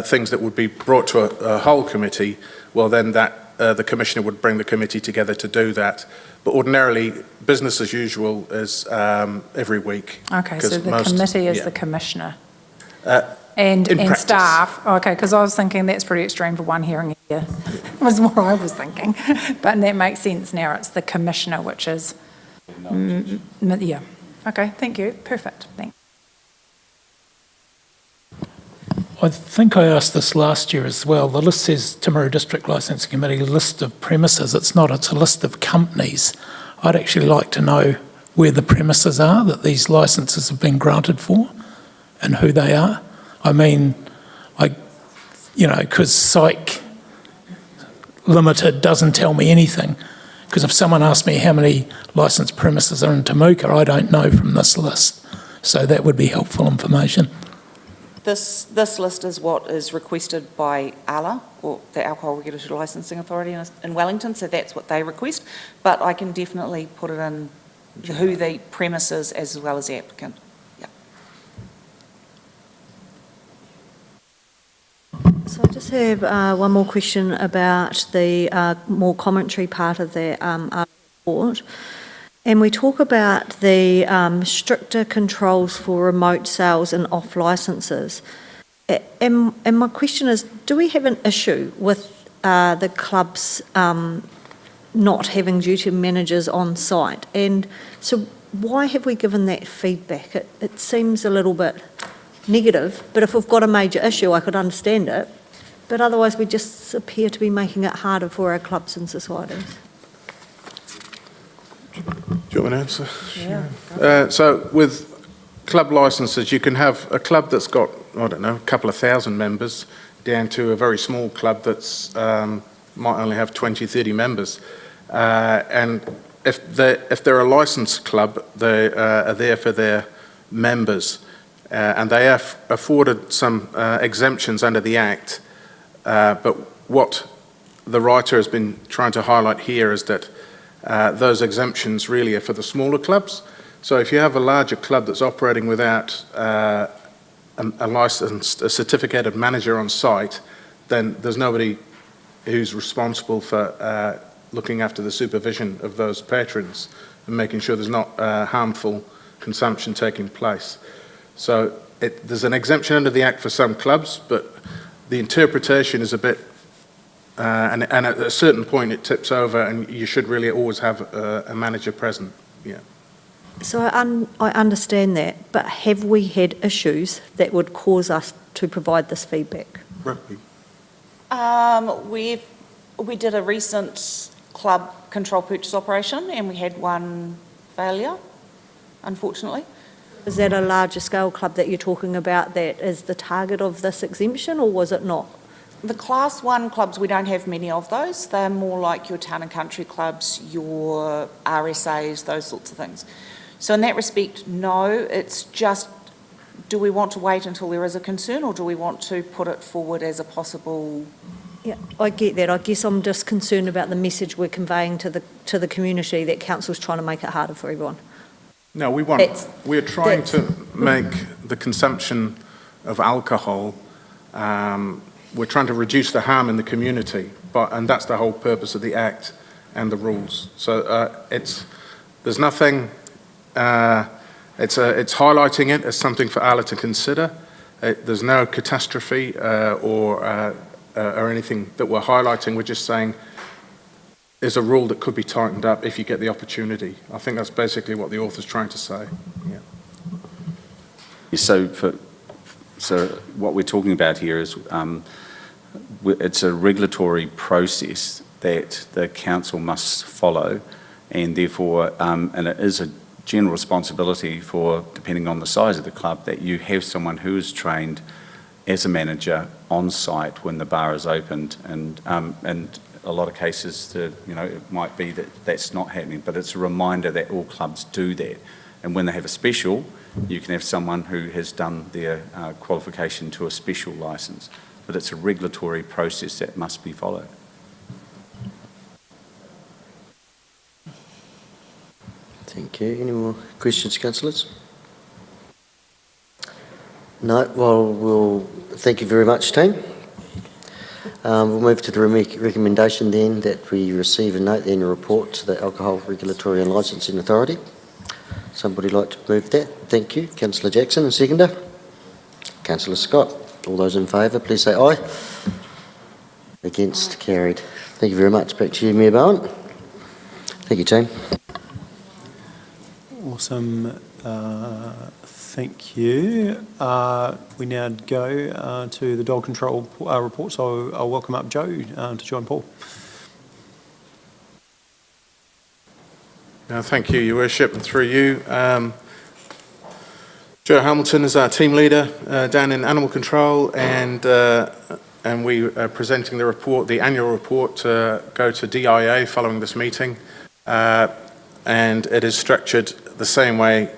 things that would be brought to a whole committee, well then the commissioner would bring the committee together to do that. But ordinarily, business as usual is every week. Okay, so the committee is the commissioner. In practice. Staff, okay, because I was thinking that's pretty extreme for one hearing a year, was what I was thinking. But that makes sense now, it's the commissioner, which is, yeah. Okay, thank you, perfect, thanks. I think I asked this last year as well. The list says Timaru District Licensing Committee list of premises. It's not, it's a list of companies. I'd actually like to know where the premises are that these licences have been granted for and who they are. I mean, because Psych Limited doesn't tell me anything. Because if someone asks me how many licensed premises are in Temuka, I don't know from this list. So that would be helpful information. This list is what is requested by ALA, or the Alcohol Regulatory Licensing Authority in Wellington, so that's what they request. But I can definitely put it in who the premise is as well as the applicant. So I just have one more question about the more commentary part of the report. And we talk about the stricter controls for remote sales and off licences. And my question is, do we have an issue with the clubs not having duty managers on site? And so why have we given that feedback? It seems a little bit negative, but if we've got a major issue, I could understand it. But otherwise, we just appear to be making it harder for our clubs and societies. Do you want me to answer? Yeah. So with club licences, you can have a club that's got, I don't know, a couple of thousand members down to a very small club that's might only have 20, 30 members. And if they're a licensed club, they are there for their members. And they have afforded some exemptions under the Act, but what the writer has been trying to highlight here is that those exemptions really are for the smaller clubs. So if you have a larger club that's operating without a licensed, a certificated manager on site, then there's nobody who's responsible for looking after the supervision of those patrons and making sure there's not harmful consumption taking place. So there's an exemption under the Act for some clubs, but the interpretation is a bit, and at a certain point it tips over, and you should really always have a manager present. Yeah. So I understand that, but have we had issues that would cause us to provide this feedback? We did a recent club control purchase operation and we had one failure, unfortunately. Is that a larger scale club that you're talking about that is the target of this exemption, or was it not? The Class 1 clubs, we don't have many of those. They're more like your town and country clubs, your RSAs, those sorts of things. So in that respect, no, it's just, do we want to wait until there is a concern, or do we want to put it forward as a possible... Yeah, I get that. I guess I'm just concerned about the message we're conveying to the community that council's trying to make it harder for everyone. No, we're trying to make the consumption of alcohol, we're trying to reduce the harm in the community, and that's the whole purpose of the Act and the rules. So there's nothing, it's highlighting it as something for Arla to consider. There's no catastrophe or anything that we're highlighting. We're just saying there's a rule that could be tightened up if you get the opportunity. I think that's basically what the author's trying to say. Yeah. So what we're talking about here is it's a regulatory process that the council must follow, and therefore, and it is a general responsibility for, depending on the size of the club, that you have someone who is trained as a manager on site when the bar is opened, and a lot of cases, it might be that that's not happening, but it's a reminder that all clubs do that. And when they have a special, you can have someone who has done their qualification to a special licence. But it's a regulatory process that must be followed. Thank you. Any more questions, councillors? No? Well, we'll thank you very much, team. We'll move to the recommendation then that we receive and note the annual report to the Alcohol Regulatory and Licensing Authority. Somebody like to move that? Thank you. Councillor Jackson, and seconder. Councillor Scott. All those in favour, please say aye. Against, carried. Thank you very much. Back to you, Mayor Bowen. Thank you, team. Awesome. Thank you. We now go to the dog control report, so I'll welcome up Joe to join Paul. Thank you, Your Worship, and through you. Joe Hamilton is our team leader down in animal control, and we are presenting the report, the annual report, to go to DIA following this meeting, and it is structured the same way.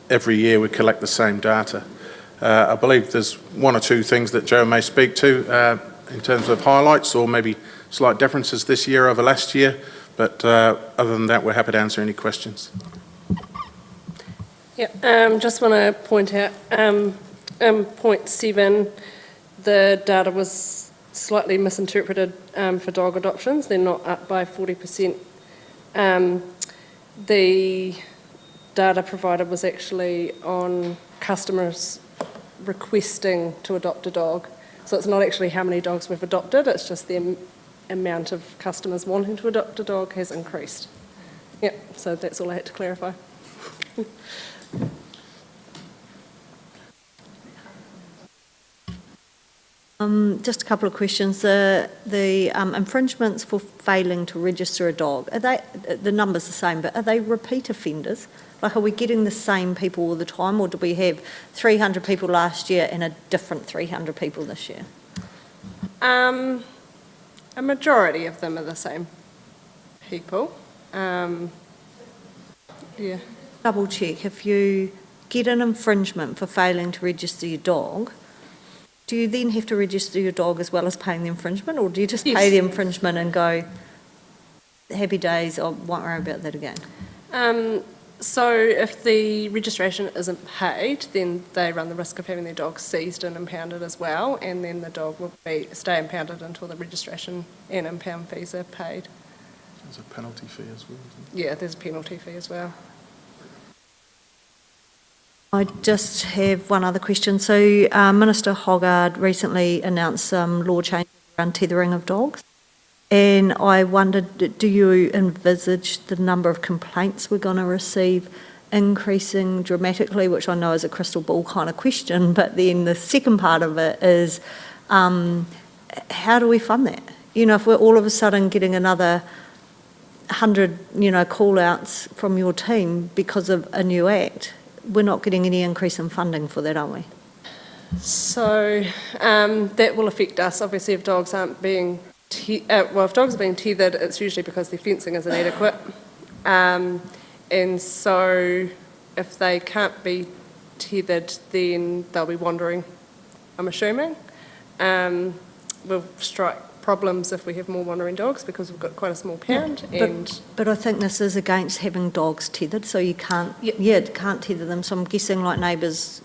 Every year we collect the same data. I believe there's one or two things that Joe may speak to in terms of highlights or maybe slight differences this year over last year, but other than that, we're happy to answer any questions. Yeah, just want to point out, point 7, the data was slightly misinterpreted for dog adoptions. They're not up by 40%. The data provided was actually on customers requesting to adopt a dog. So it's not actually how many dogs we've adopted, it's just the amount of customers wanting to adopt a dog has increased. Yeah, so that's all I had to clarify. Just a couple of questions. The infringements for failing to register a dog, are they, the number's the same, but are they repeat offenders? Like, are we getting the same people all the time, or do we have 300 people last year and a different 300 people this year? A majority of them are the same people. Yeah. Double check, if you get an infringement for failing to register your dog, do you then have to register your dog as well as paying the infringement, or do you just pay the infringement and go, happy days, I won't worry about that again? So if the registration isn't paid, then they run the risk of having their dog seized and impounded as well, and then the dog will stay impounded until the registration and impound fees are paid. There's a penalty fee as well, isn't Yeah, there's a penalty fee as well. I just have one other question. So Minister Hoggard recently announced some law changes around tethering of dogs. And I wondered, do you envisage the number of complaints we're going to receive increasing dramatically, which I know is a crystal ball kind of question, but then the second part of it is how do we fund that? You know, if we're all of a sudden getting another 100, call-outs from your team because of a new act, we're not getting any increase in funding for that, aren't we? So that will affect us, obviously, if dogs aren't being if dogs are being tethered, it's usually because their fencing is inadequate. And so if they can't be tethered, then they'll be wandering, I'm assuming. We'll strike problems if we have more wandering dogs because we've got quite a small pound. But I think this is against having dogs tethered, so you can't, can't tether them. So I'm guessing like neighbours,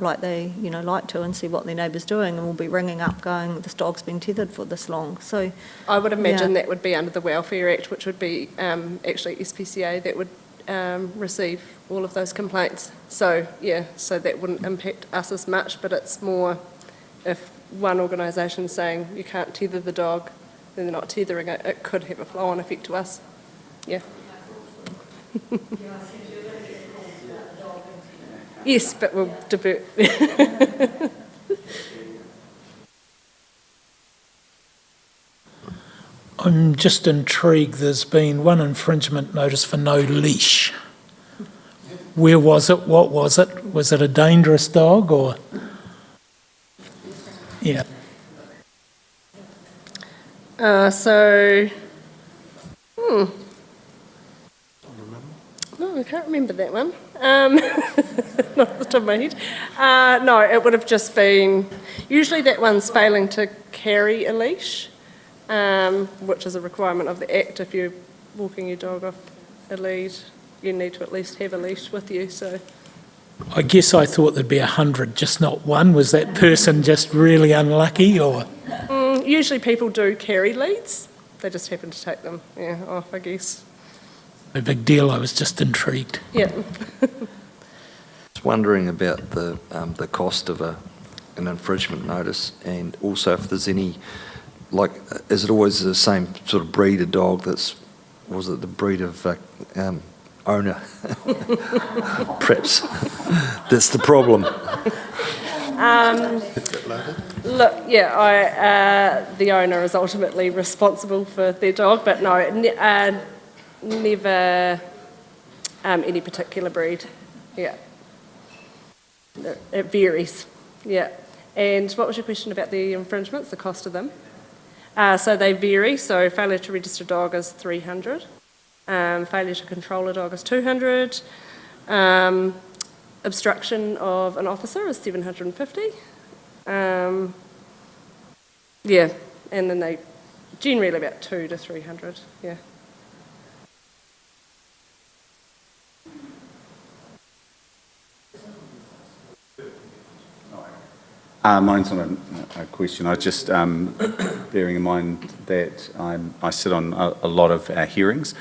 like they, like to and see what their neighbour's doing, and will be ringing up going, this dog's been tethered for this long. So I would imagine that would be under the Welfare Act, which would be actually SPCA that would receive all of those complaints. So so that wouldn't impact us as much, but it's more if one organisation is saying you can't tether the dog, then they're not tethering it, it could have a flow-on effect to us. Yeah. Yes, but we'll divert. I'm just intrigued. There's been one infringement notice for no leash. Where was it? What was it? Was it a dangerous dog or? Yeah. No, I can't remember that one. Not off the top of my head. No, it would have just been, usually that one's failing to carry a leash, which is a requirement of the Act. If you're walking your dog off a lead, you need to at least have a leash with you. So, I guess I thought there'd be 100, just not one. Was that person just really unlucky, or? Usually people do carry leads. They just happen to take them off, I guess. No big deal. I was just intrigued. Yeah. Just wondering about the cost of an infringement notice, and also if there's any, like, is it always the same sort of breed of dog was it the breed of owner? Perhaps that's the problem. Look, the owner is ultimately responsible for their dog, but no, never any particular breed. Yeah. It varies. Yeah. And what was your question about the infringements, the cost of them? So they vary. So failure to register a dog is 300. Failure to control a dog is 200. Obstruction of an officer is 750. And then they generally about 200 to 300. Yeah. Mine's not a question. I just, bearing in mind that I sit on a lot of hearings,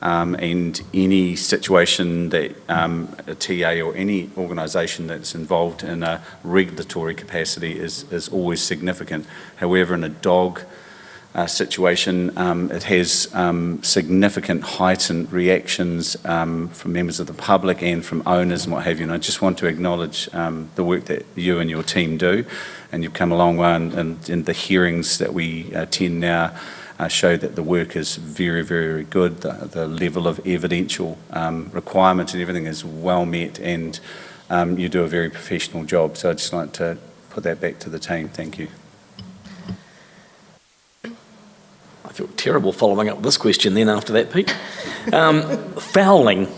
and any situation that a TA or any organisation that's involved in a regulatory capacity is always significant. However, in a dog situation, it has significant heightened reactions from members of the public and from owners and what have you. And I just want to acknowledge the work that you and your team do, and you've come a long way, and the hearings that we attend now show that the work is very, very good. The level of evidential requirements and everything is well met, and you do a very professional job. So I'd just like to put that back to the team. Thank you. I feel terrible following up this question then after that, Pete. Fouling.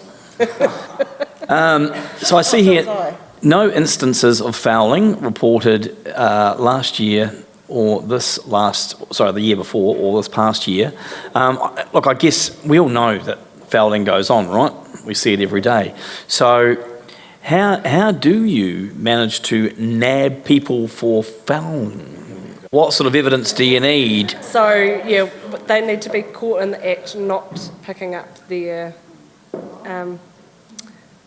So I see here no instances of fouling reported last year or the year before or this past year. Look, I guess we all know that fouling goes on, right? We see it every day. So how do you manage to nab people for fouling? What sort of evidence do you need? So, yeah, they need to be caught in the act, not picking up their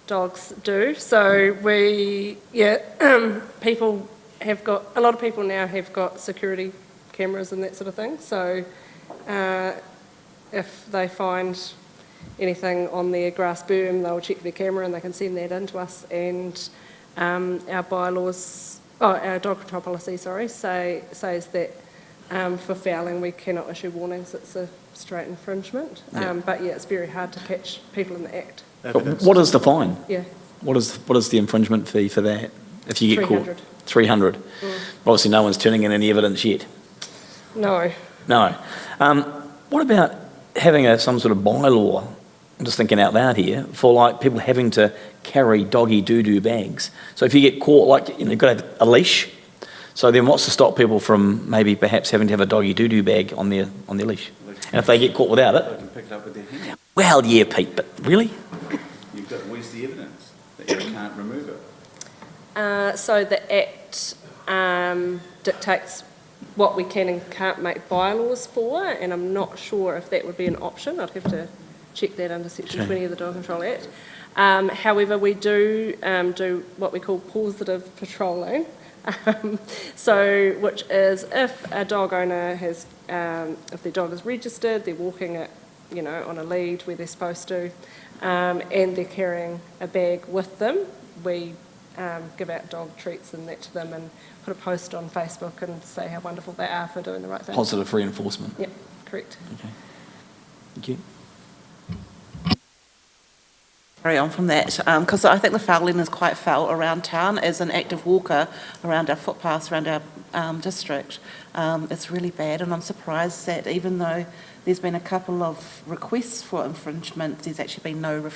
dogs do. So people have got, a lot of people now have got security cameras and that sort of thing. So if they find anything on their grass berm, they'll check their camera and they can send that in to us. And our dog control policy, says that for fouling we cannot issue warnings. It's a straight infringement. But yeah, it's very hard to catch people in the act. What is the fine? Yeah. What is the infringement fee for that if you get caught? 300. Obviously no one's turning in any evidence yet. No. What about having some sort of bylaw, I'm just thinking out loud here, for like people having to carry doggy doo-doo bags? So if you get caught, you've got to have a leash. So then what's to stop people from maybe perhaps having to have a doggy doo-doo bag on their leash? And if they get caught without it? They can pick it up with their hand. Well, yeah, Pete, but really? Where's the evidence that you can't remove it? So the Act dictates what we can and can't make bylaws for, and I'm not sure if that would be an option. I'd have to check that under Section 20 of the Dog Control Act. However, we do do what we call positive patrolling. Which is if a dog owner has, if their dog is registered, they're walking it, on a lead where they're supposed to, and they're carrying a bag with them, we give out dog treats and that to them and put a post on Facebook and say how wonderful they are for doing the right thing. Positive reinforcement. Yep, correct. Okay. Thank you. Carry on from that, because I think the fouling is quite felt around town. As an active walker around our footpaths, around our district, it's really bad, and I'm surprised that even though there's been a couple of requests for infringement, there's actually been no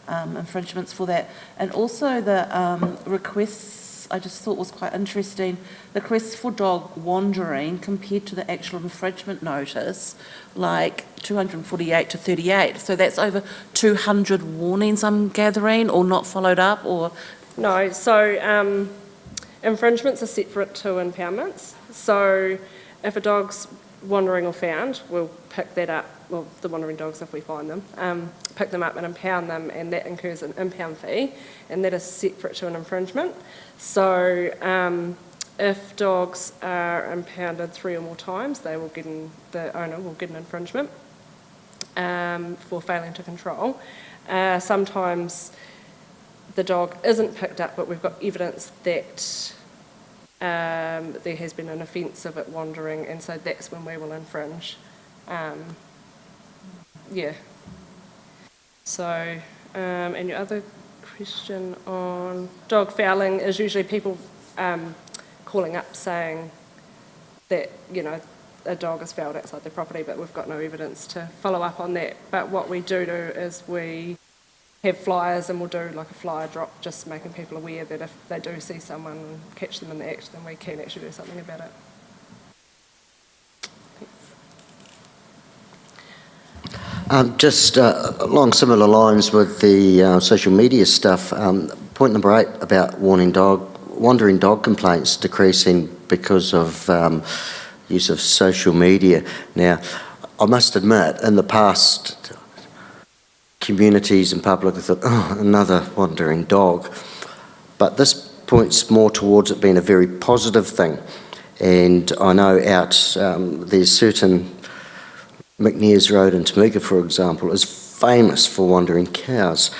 infringements for that. And also the requests, I just thought was quite interesting, the requests for dog wandering compared to the actual infringement notice, like 248 to 38. So that's over 200 warnings, I'm gathering, or not followed up, or? No, so infringements are separate to impoundments. So if a dog's wandering or found, we'll pick that up, well, the wandering dogs if we find them, pick them up and impound them, and that incurs an impound fee, and that is separate to an infringement. So if dogs are impounded 3 or more times, the owner will get an infringement for failing to control. Sometimes the dog isn't picked up, but we've got evidence that there has been an offence of it wandering, and so that's when we will infringe. So, and your other question on dog fouling is usually people calling up saying that, a dog is fouled outside their property, but we've got no evidence to follow up on that. But what we do is we have flyers, and we'll do like a flyer drop, just making people aware that if they do see someone and catch them in the act, then we can actually do something about it. Just along similar lines with the social media stuff, point number 8 about wandering dog complaints decreasing because of use of social media. Now, I must admit, in the past, communities and public have thought, oh, another wandering dog. But this points more towards it being a very positive thing. And I know there's certain McNair's Road in Timaru, for example, is famous for wandering cows.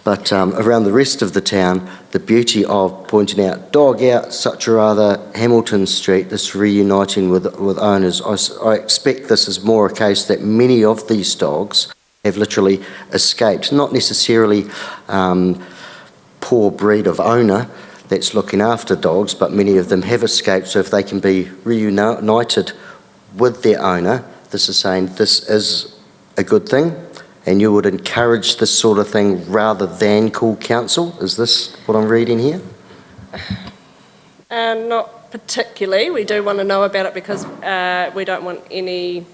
But around the rest of the town, the beauty of pointing out dog out, such or other, Hamilton Street, this reuniting with owners, I expect this is more a case that many of these dogs have literally escaped, not necessarily poor breed of owner that's looking after dogs, but many of them have escaped. So if they can be reunited with their owner, this is saying this is a good thing, and you would encourage this sort of thing rather than call council? Is this what I'm reading here? Not particularly. We do want to know about it because we don't want any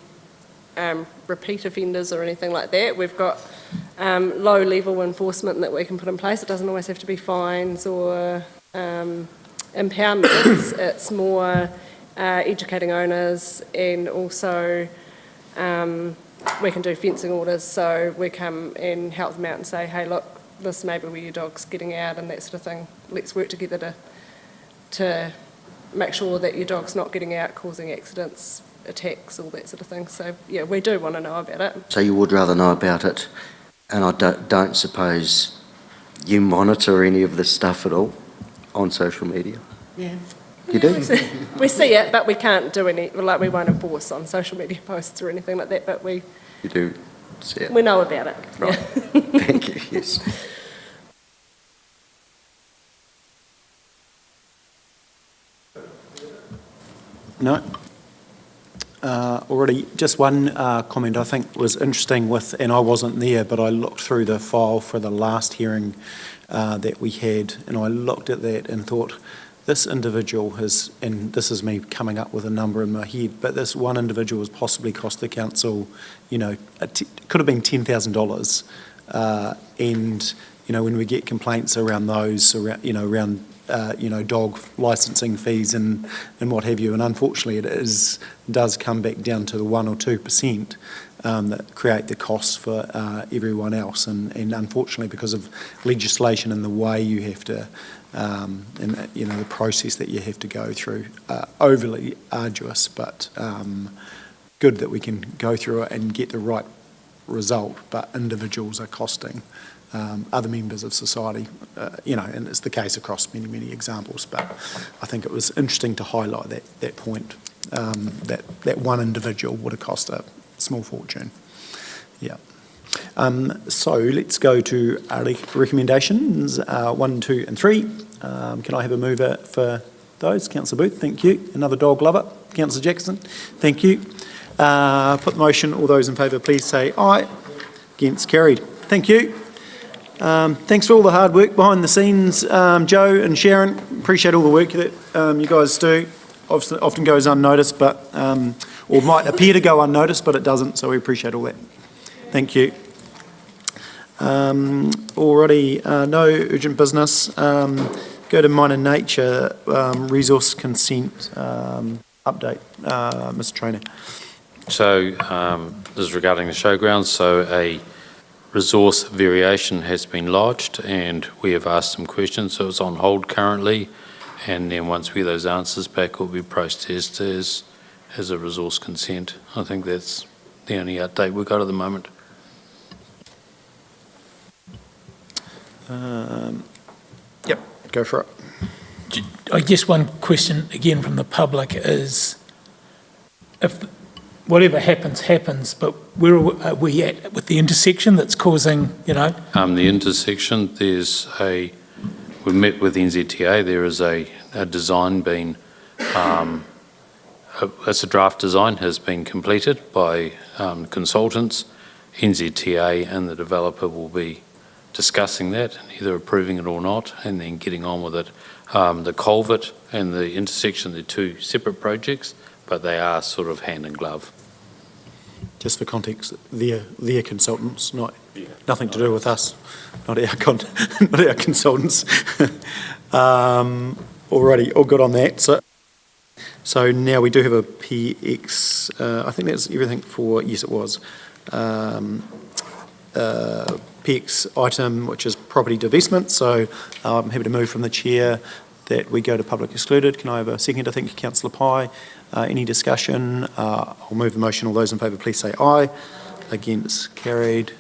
repeat offenders or anything like that. We've got low-level enforcement that we can put in place. It doesn't always have to be fines or impoundments. It's more educating owners, and also we can do fencing orders, so we come and help them out and say, hey, look, this may be where your dog's getting out and that sort of thing. Let's work together to make sure that your dog's not getting out, causing accidents, attacks, all that sort of thing. So, yeah, we do want to know about it. So you would rather know about it, and I don't suppose you monitor any of this stuff at all on social media? Yeah. You do? We see it, but we can't do any, like we won't enforce on social media posts or anything like that, but we... You do see it? We know about it. Right. Yeah. Thank you, yes. No. Already, just one comment I think was interesting with, and I wasn't there, but I looked through the file for the last hearing that we had, and I looked at that and thought, this individual has, and this is me coming up with a number in my head, but this one individual has possibly cost the council, you know, could have been $10,000, and, you know, when we get complaints around those, around, you know, dog licensing fees and what have you, and unfortunately it does come back down to the 1 or 2% that create the costs for everyone else, and unfortunately because of legislation and the way you have to, and you know, the process that you have to go through, overly arduous, but good that we can go through it and get the right result, but individuals are costing other members of society, you know, and it's the case across many, many examples, but I think it was interesting to highlight that point, that one individual would have cost a small fortune. Yeah. So let's go to our recommendations, 1, 2 and 3. Can I have a mover for those? Councillor Booth, thank you. Another dog lover, Councillor Jackson, thank you. Put the motion, all those in favour please say aye. Against, carried. Thank you. Thanks for all the hard work behind the scenes, Joe and Sharon. Appreciate all the work that you guys do. Often goes unnoticed, but or might appear to go unnoticed, but it doesn't. So we appreciate all that. Thank you. Already, no urgent business. Go to Minor Nature resource consent update, Mr. Trainer. So this is regarding the showgrounds. So a resource variation has been lodged and we have asked some questions, so it's on hold currently, and then once we get those answers back, it will be processed as a resource consent. I think that's the only update we've got at the moment. Yep, go for it. I guess one question again from the public is, if whatever happens, happens, but where are we at with the intersection that's causing, you know? The intersection, we met with NZTA, there is a design being, it's a draft design has been completed by consultants. NZTA and the developer will be discussing that, either approving it or not, and then getting on with it. The culvert and the intersection, they're two separate projects, but they are sort of hand in glove. Just for context, they're consultants, nothing to do with us, not our consultants. Alrighty, all good on that. So now we do have a PX. I think that's everything for. Yes, it was. PX item, which is property divestment. So I'm happy to move from the chair that we go to public excluded. Can I have a second? I think Councillor Pye. Any discussion? I'll move the motion. All those in favour, please say aye. Against, carried.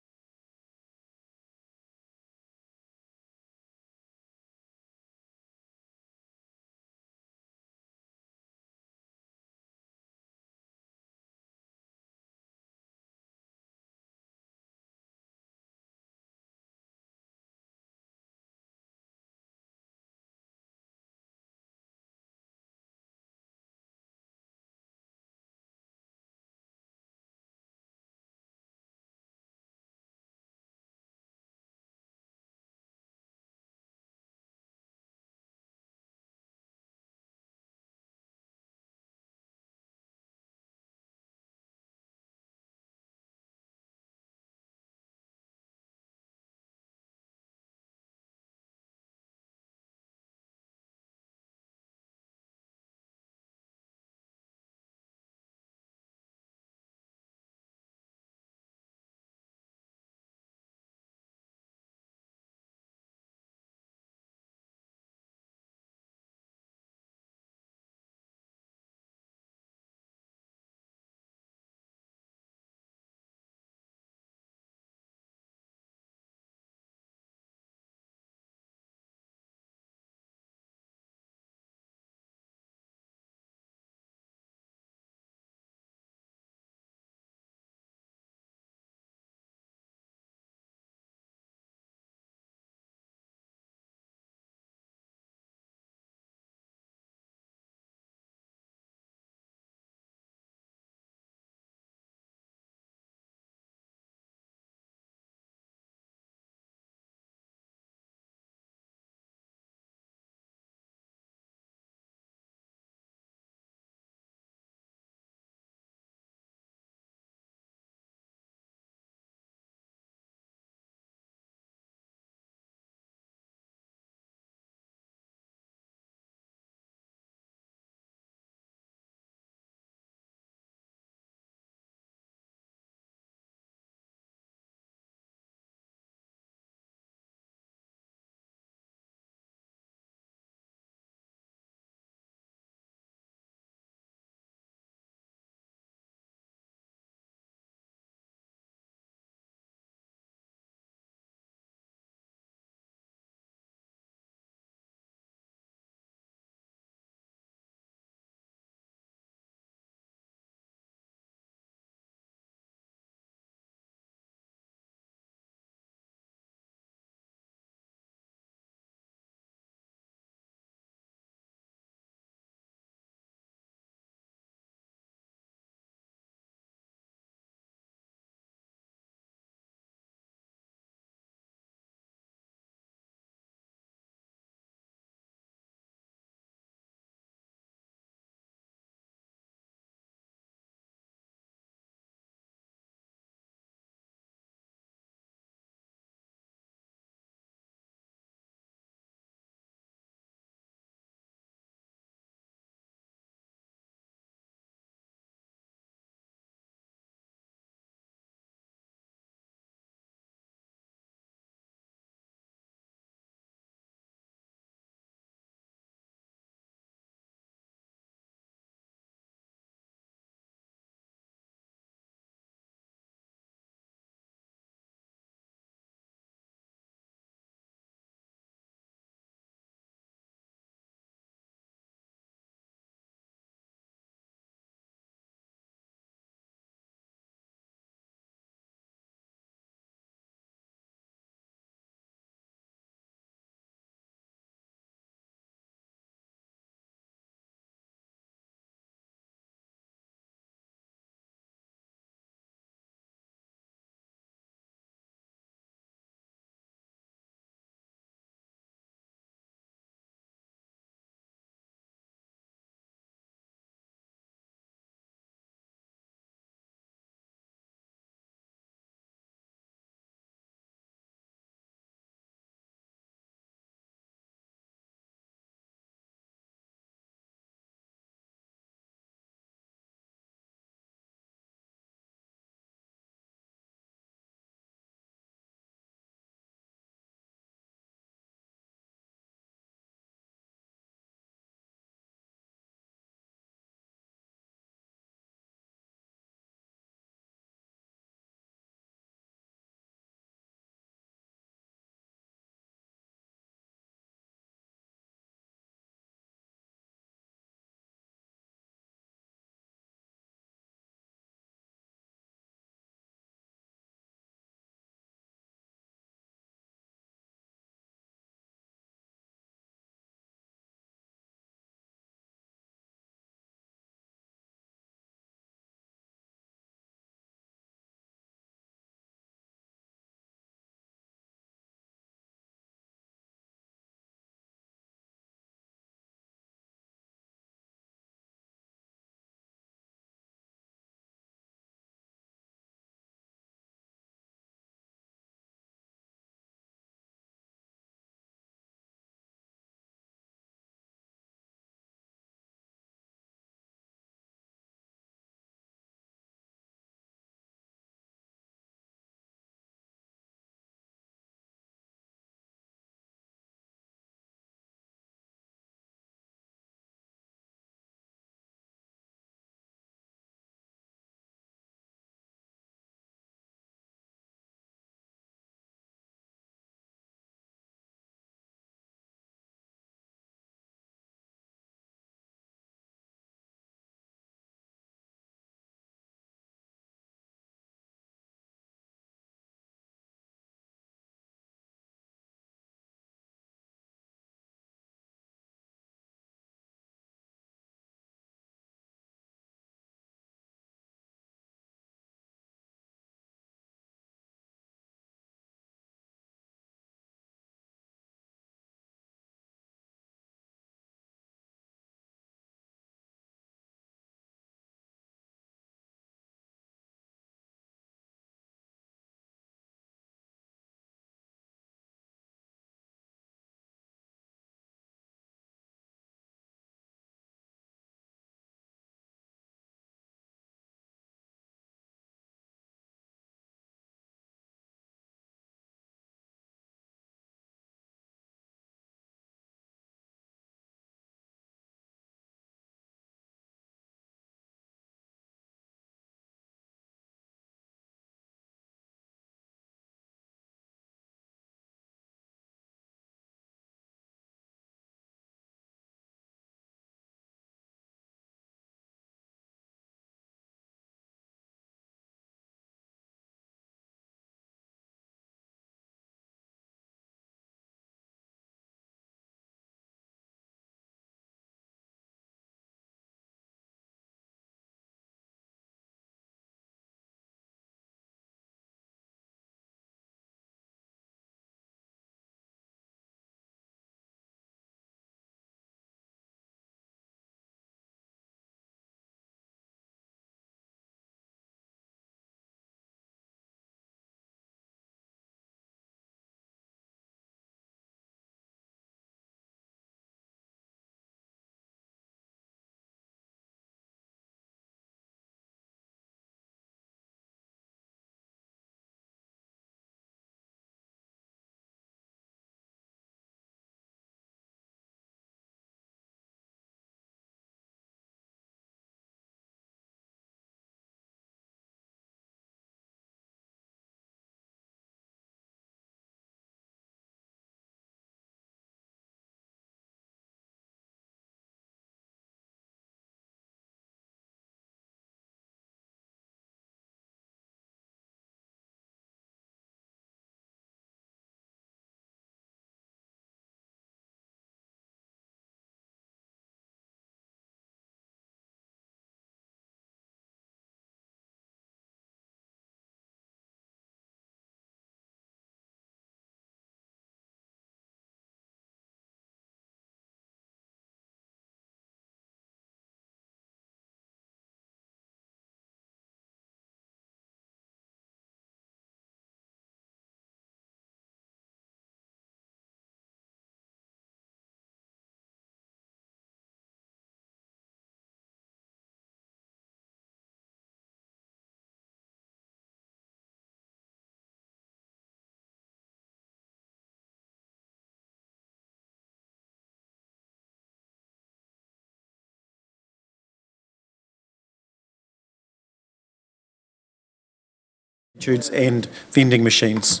and vending machines.